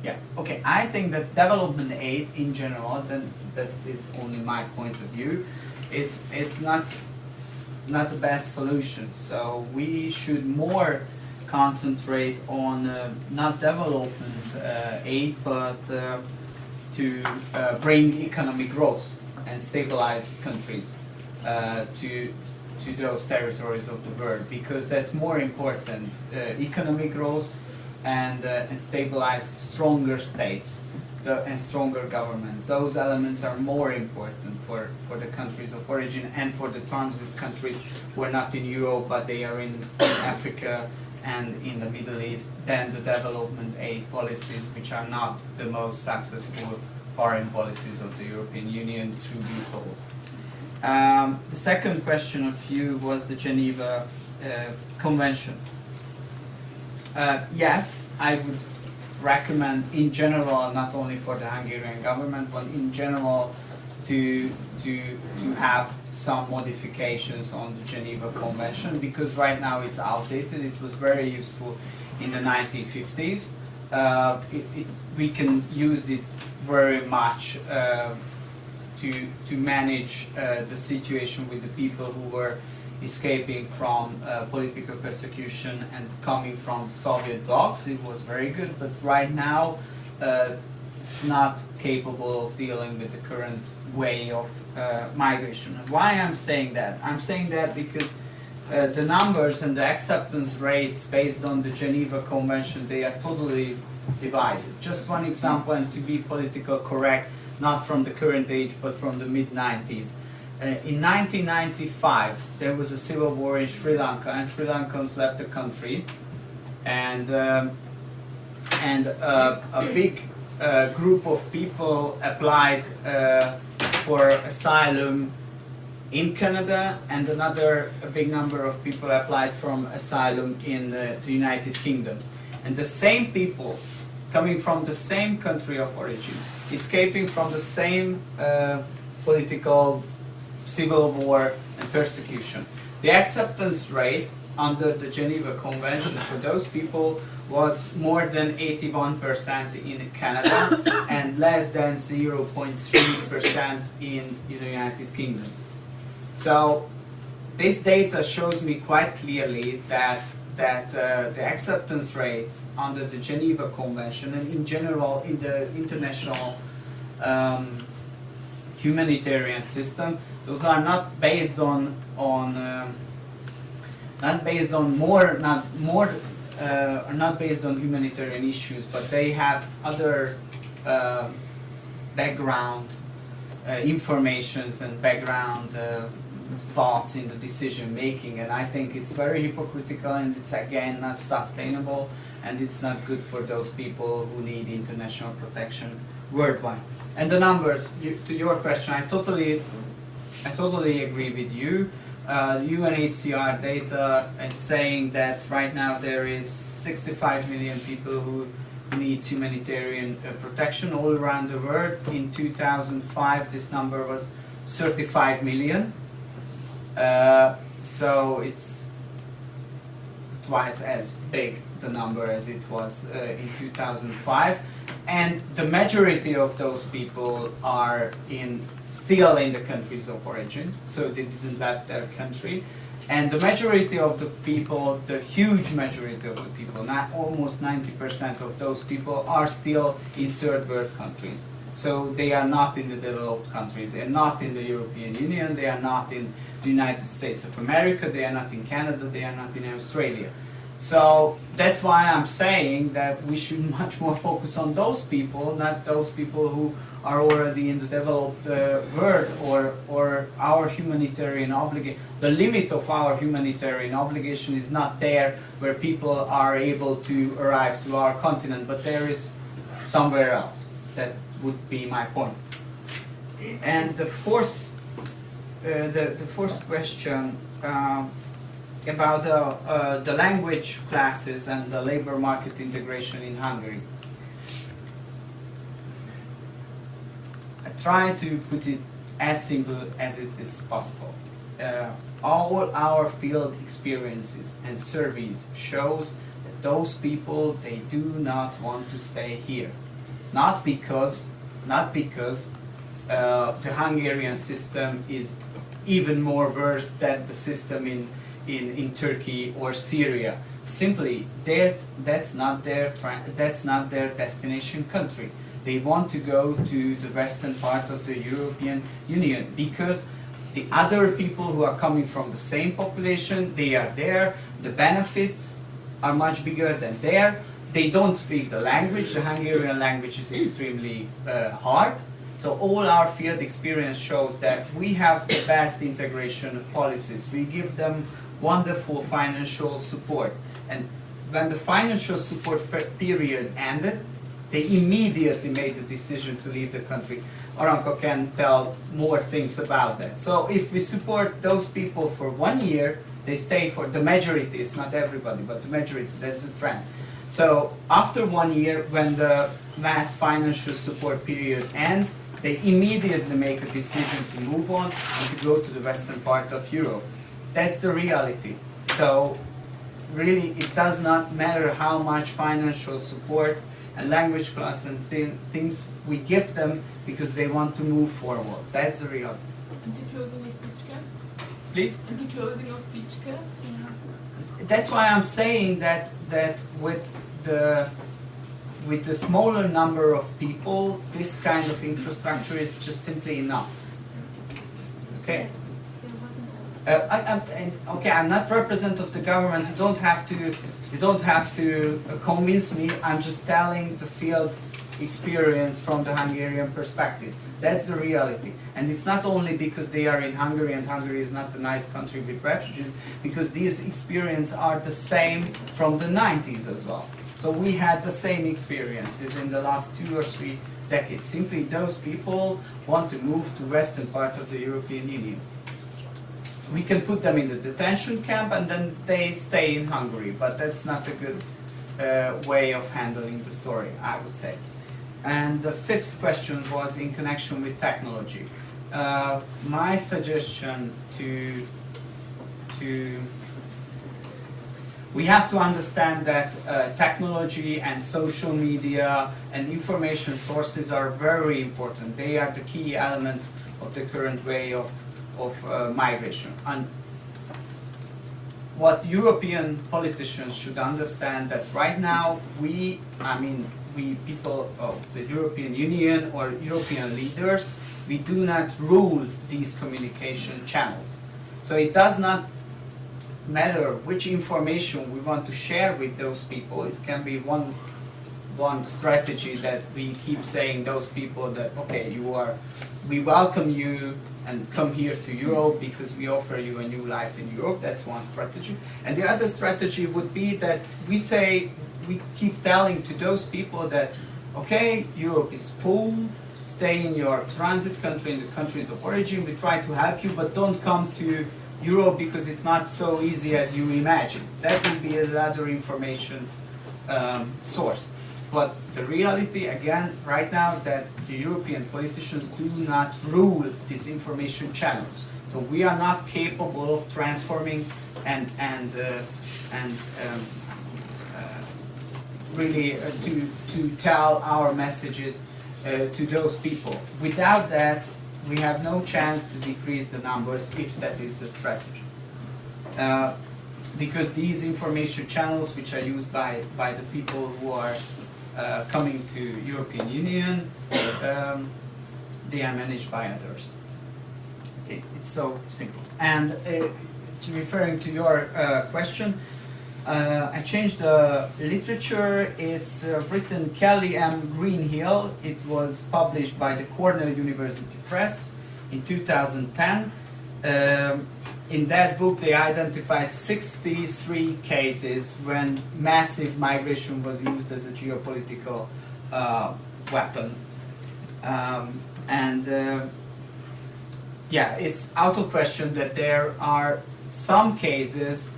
Yeah, okay. I think that development aid in general, then that is only my point of view, is not the best solution. So we should more concentrate on not development aid, but to bring economic growth and stabilize countries to those territories of the world, because that's more important. Economic growth and stabilize stronger states and stronger government. Those elements are more important for the countries of origin and for the transit countries who are not in Europe but they are in Africa and in the Middle East than the development aid policies, which are not the most successful foreign policies of the European Union, truth be told. The second question of you was the Geneva Convention. Yes, I would recommend in general, not only for the Hungarian government, but in general to have some modifications on the Geneva Convention, because right now it's outdated. It was very useful in the 1950s. We can use it very much to manage the situation with the people who were escaping from political persecution and coming from Soviet blocs. It was very good, but right now it's not capable of dealing with the current way of migration. And why I'm saying that? I'm saying that because the numbers and the acceptance rates based on the Geneva Convention, they are totally divided. Just one example, and to be politically correct, not from the current age, but from the mid-90s. In 1995, there was a civil war in Sri Lanka, and Sri Lankans left the country, and a big group of people applied for asylum in Canada, and a big number of people applied for asylum in the United Kingdom. And the same people, coming from the same country of origin, escaping from the same political civil war and persecution. The acceptance rate under the Geneva Convention for those people was more than 81% in Canada and less than 0.3% in the United Kingdom. So this data shows me quite clearly that the acceptance rates under the Geneva Convention and in general in the international humanitarian system, those are not based on humanitarian issues, but they have other background informations and background thoughts in the decision making, and I think it's very hypocritical, and it's again not sustainable, and it's not good for those people who need international protection worldwide. And the numbers, to your question, I totally agree with you. UNHCR data is saying that right now there is 65 million people who need humanitarian protection all around the world. In 2005, this number was 35 million. So it's twice as big the number as it was in 2005. And the majority of those people are still in the countries of origin, so they didn't leave their country. And the majority of the people, the huge majority of the people, not almost 90% of those people are still in third world countries. So they are not in the developed countries, they are not in the European Union, they are not in the United States of America, they are not in Canada, they are not in Australia. So that's why I'm saying that we should much more focus on those people, not those people who are already in the developed world, or our humanitarian obligation. The limit of our humanitarian obligation is not there where people are able to arrive to our continent, but there is somewhere else. That would be my point. And the fourth question about the language classes and the labor market integration in Hungary. I try to put it as simple as it is possible. All our field experiences and surveys shows that those people, they do not want to stay here. Not because the Hungarian system is even more worse than the system in Turkey or Syria. Simply, that's not their destination country. They want to go to the western part of the European Union because the other people who are coming from the same population, they are there, the benefits are much bigger than there. They don't speak the language. The Hungarian language is extremely hard. So all our field experience shows that we have the best integration policies. We give them wonderful financial support. And when the financial support period ended, they immediately made the decision to leave the country. Aranka can tell more things about that. So if we support those people for 1 year, they stay for the majority. It's not everybody, but the majority. That's the trend. So after 1 year, when the mass financial support period ends, they immediately make a decision to move on and to go to the western part of Europe. That's the reality. So really, it does not matter how much financial support and language class and things we give them because they want to move forward. That's the reality. And the closing of beach camp? Please? And the closing of beach camp? That's why I'm saying that with the smaller number of people, this kind of infrastructure is just simply enough. Okay. I'm not representative of the government. You don't have to convince me. I'm just telling the field experience from the Hungarian perspective. That's the reality. And it's not only because they are in Hungary and Hungary is not a nice country with refugees, because these experiences are the same from the 90s as well. So we had the same experiences in the last 2 or 3 decades. Simply those people want to move to western part of the European Union. We can put them in the detention camp and then they stay in Hungary, but that's not a good way of handling the story, I would say. And the fifth question was in connection with technology. My suggestion we have to understand that technology and social media and information sources are very important. They are the key elements of the current way of migration. And what European politicians should understand that right now we people of the European Union or European leaders, we do not rule these communication channels. So it does not matter which information we want to share with those people. It can be one strategy that we keep saying those people that, okay, we welcome you and come here to Europe because we offer you a new life in Europe. That's one strategy. And the other strategy would be that we keep telling to those people that, okay, Europe is full, stay in your transit country, in the countries of origin, we try to help you, but don't come to Europe because it's not so easy as you imagine. That will be another information source. But the reality, again, right now, that the European politicians do not rule these information channels. So we are not capable of transforming and really to tell our messages to those people. Without that, we have no chance to decrease the numbers if that is the strategy. Because these information channels, which are used by the people who are coming to European Union, they are managed by others. Okay, it's so simple. And referring to your question, I changed the literature. It's written Kelly M. Greenhill. It was published by the Cornell University Press in 2010. In that book, they identified 63 cases when massive migration was used as a geopolitical weapon. Yeah, it's out of question that there are some cases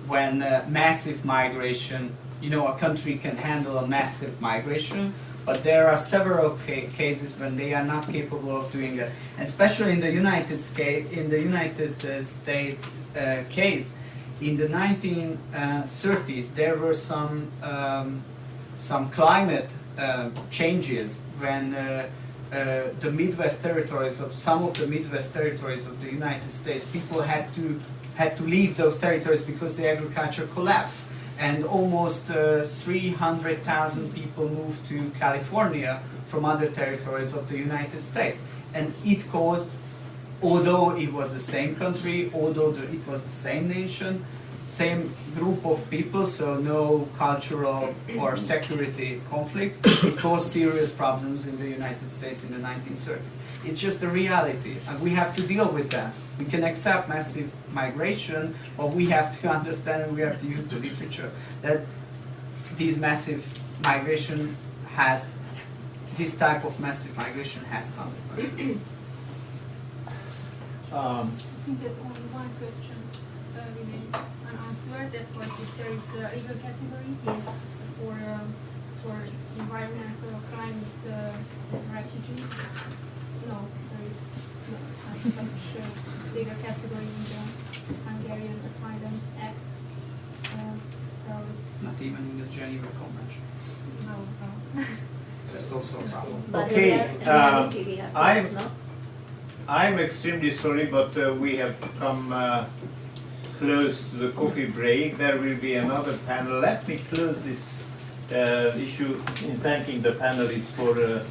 when massive migration, a country can handle a massive migration, but there are several cases when they are not capable of doing that. And especially in the United States case, in the 1930s, there were some climate changes when the Midwest territories of some of the Midwest territories of the United States, people had to leave those territories because the agriculture collapsed. And almost 300,000 people moved to California from other territories of the United States. And it caused, although it was the same country, although it was the same nation, same group of people, so no cultural or security conflicts, it caused serious problems in the United States in the 1930s. It's just a reality, and we have to deal with that. We can accept massive migration, but we have to understand and we have to use the literature that this type of massive migration has consequences. I think that only one question remained unanswered. That was if there is a legal category for environmental climate refugees. No, there is not such legal category in the Hungarian Asylum Act. So it's not even in the Geneva Convention. No. That's also a problem. Okay, I'm extremely sorry, but we have come close to the coffee break. There will be another panel. Let me close this issue in thanking the panelists for the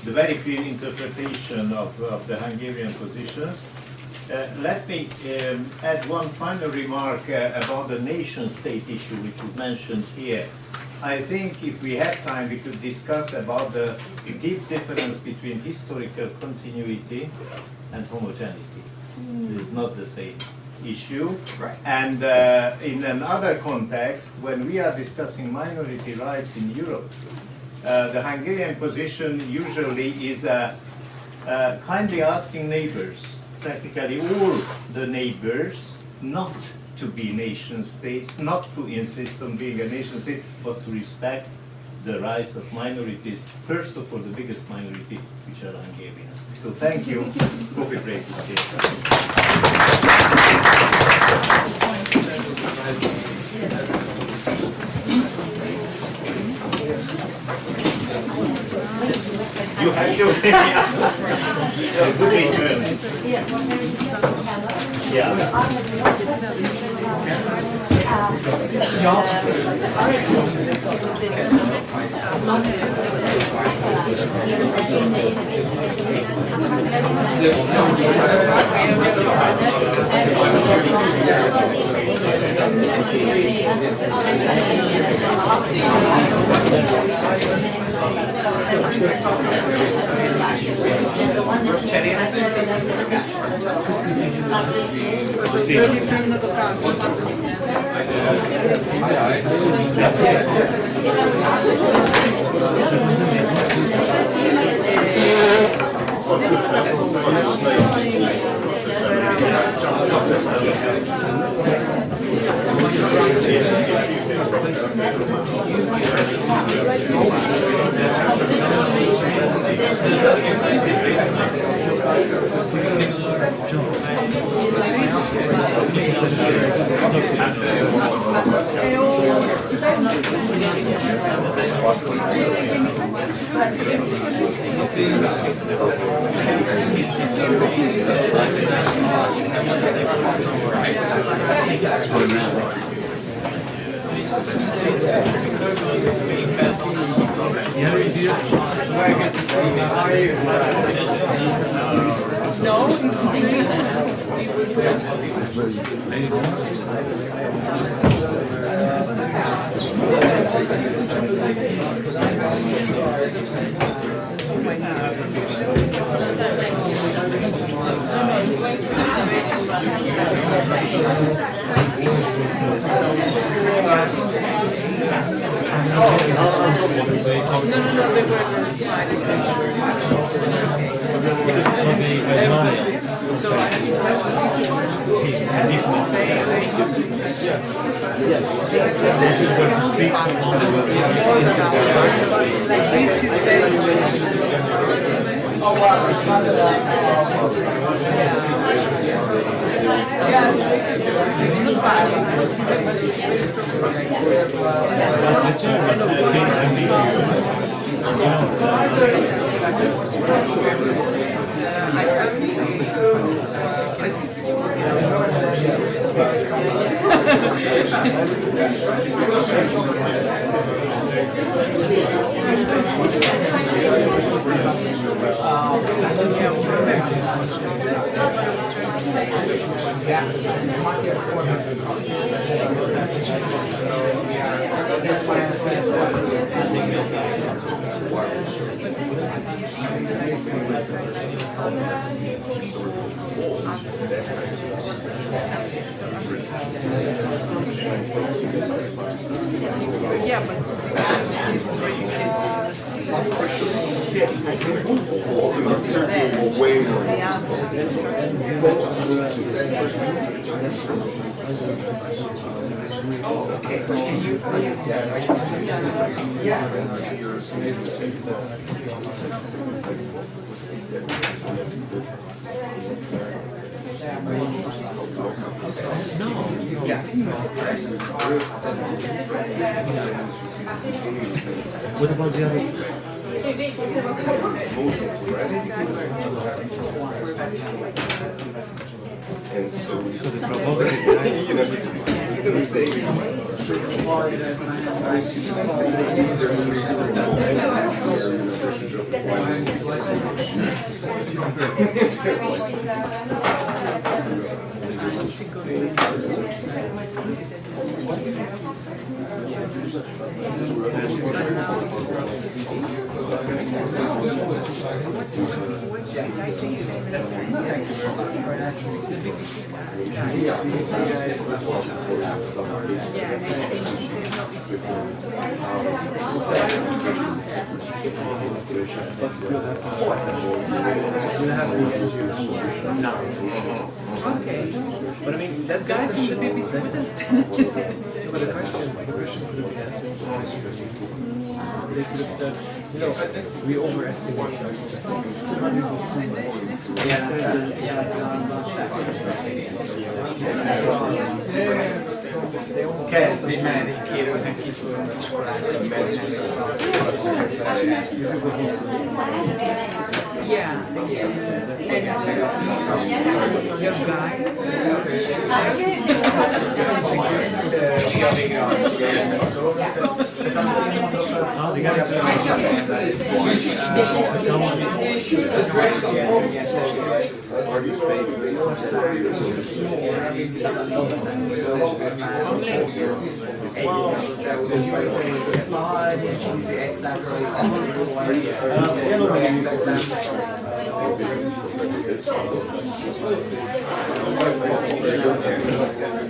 very clear interpretation of the Hungarian positions. Let me add one final remark about the nation-state issue which was mentioned here. I think if we have time, we could discuss about the deep difference between historical continuity and homogeneity. It is not the same issue. Right. And in another context, when we are discussing minority rights in Europe, the Hungarian position usually is kindly asking neighbors, practically all the neighbors, not to be nation states, not to insist on being a nation state, but to respect the rights of minorities, first of all the biggest minority, which are Hungarians. So thank you. Coffee break is You have your good return. Yeah. Very good to see you. How are you? Yeah, but What about the other? And so the provocative guy. He didn't say okay. But I mean, that Guy from the BBC with us. But the question could be answered. They could have said, you know, I think we overestimate Kezd egy menedékkérőnek kiszorulni iskolára. Yeah. parties paid based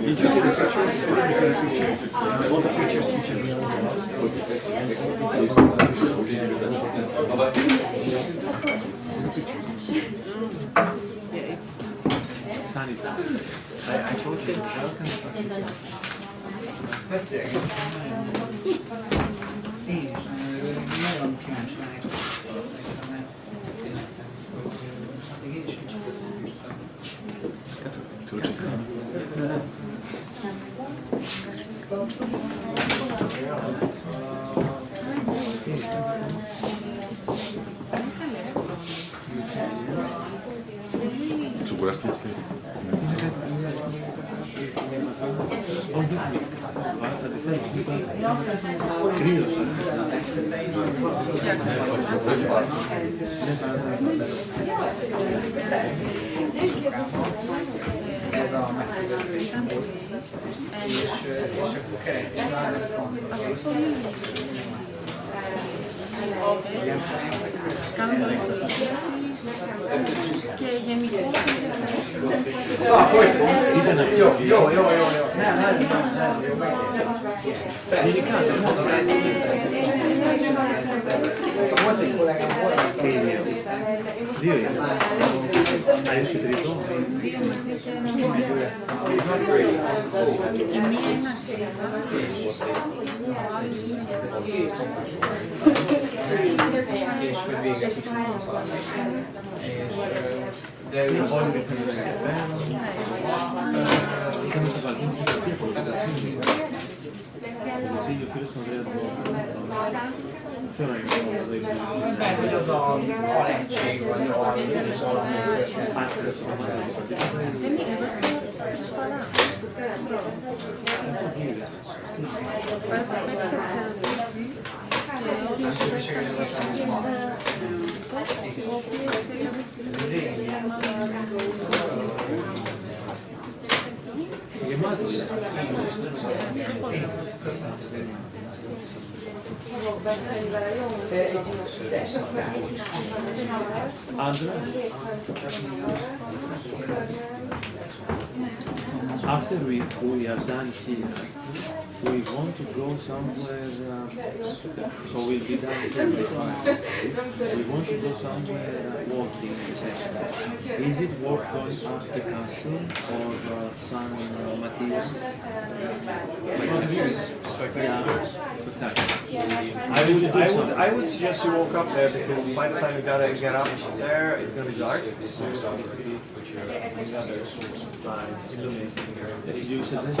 Did you see the pictures? All the pictures teacher. Sanitary. I told you. Beszélgessünk. Én is nagyon kíváncsi lennék, hogy én is kicsit összegyűjtöm. Ez a megközelítés volt, és akkor kerekes városban. Και γενικώς. Jó. Nem. Volt egy kollégám, volt egy Hai uscito? kimegy lesz. És hogy véget is de ő valamit hogy az a alegység, vagy valami köszönöm szépen. After we are done here, we want to go somewhere, so we'll be done here. We want to go somewhere walking session. Is it worth going up the castle or some materials? I would suggest you walk up there because by the time you gotta get up there, it's gonna be dark. So you see the other side illuminating. You suggest?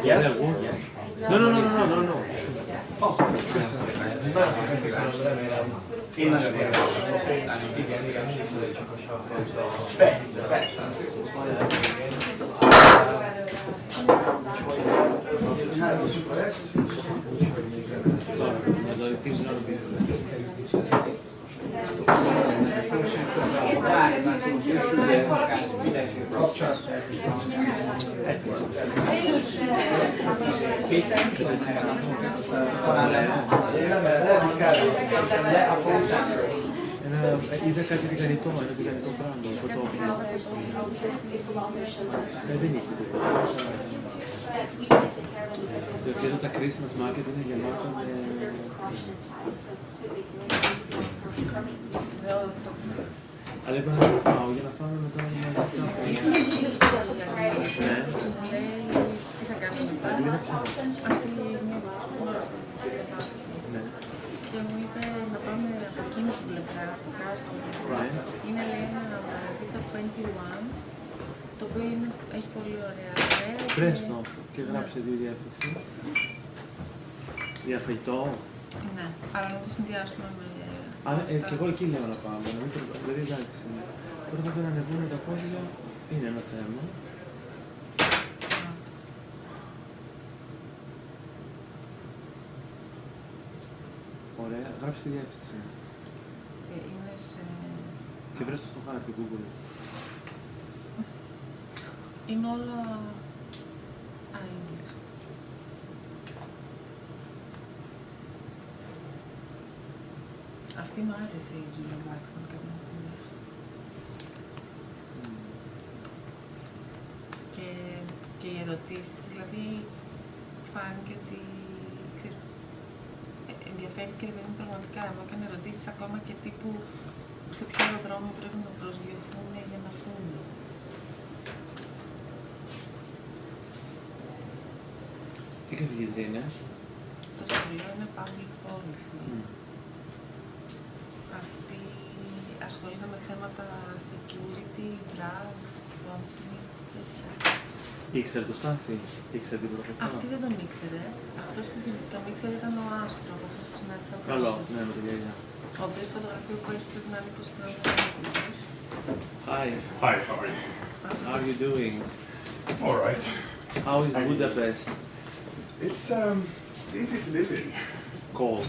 Yes? No. Oh, köszönöm, remélem. Én nagyon érdekel. Igen. Persze. Είδα κάτι τηγανιτό, ένα τηγανιτό πράγμα, κοτόπουλο. Δεν είχε τίποτα. Γιατί εδώ τα Christmas market είναι γεμάτα με... Αλλά είπα να το φάω για να φάμε μετά να ναι. Και μου είπε να πάμε από εκείνη την πλευρά, από το κάστρο. Είναι λέει ένα μαγαζί το 21, το οποίο έχει πολύ ωραία. Βρες το και γράψε τη διεύθυνση. Για φαγητό. Ναι, αλλά να το συνδυάσουμε με... Και εγώ εκεί λέω να πάμε, δηλαδή εντάξει. Τώρα θα να ανεβούμε τα πόδια, είναι ένα θέμα. Ωραία, γράψτε τη διεύθυνση. Είναι σε... Και βρες το στο χάρτη Google. Είναι όλα English. Αυτή μου άρεσε η Julia Baxton κάποια στιγμή. Και οι ερωτήσεις της, δηλαδή φάνηκε ότι ξέρεις, ενδιαφέρει και δηλαδή πραγματικά μου έκανε ερωτήσεις ακόμα και τύπου σε ποιο αεροδρόμιο πρέπει να προσγειωθούν για να έρθουν. Τι καθηγήτρια είναι? Το σχολείο είναι public policy. Αυτή ασχολείται με θέματα security, drugs, conflicts, τέτοια. Ήξερε το Στάθη, ήξερε την προφητά. Αυτή δεν τον ήξερε. Αυτός που τον ήξερε ήταν ο Άστρο, αυτός που συνάντησα. Καλό, ναι, με το γέλια. Ο οποίος φωτογραφιούχος πρέπει να είναι 20 χρόνια. Hi. Hi, how are you? How are you doing? All right. How is Budapest? It's easy to live in. Cold.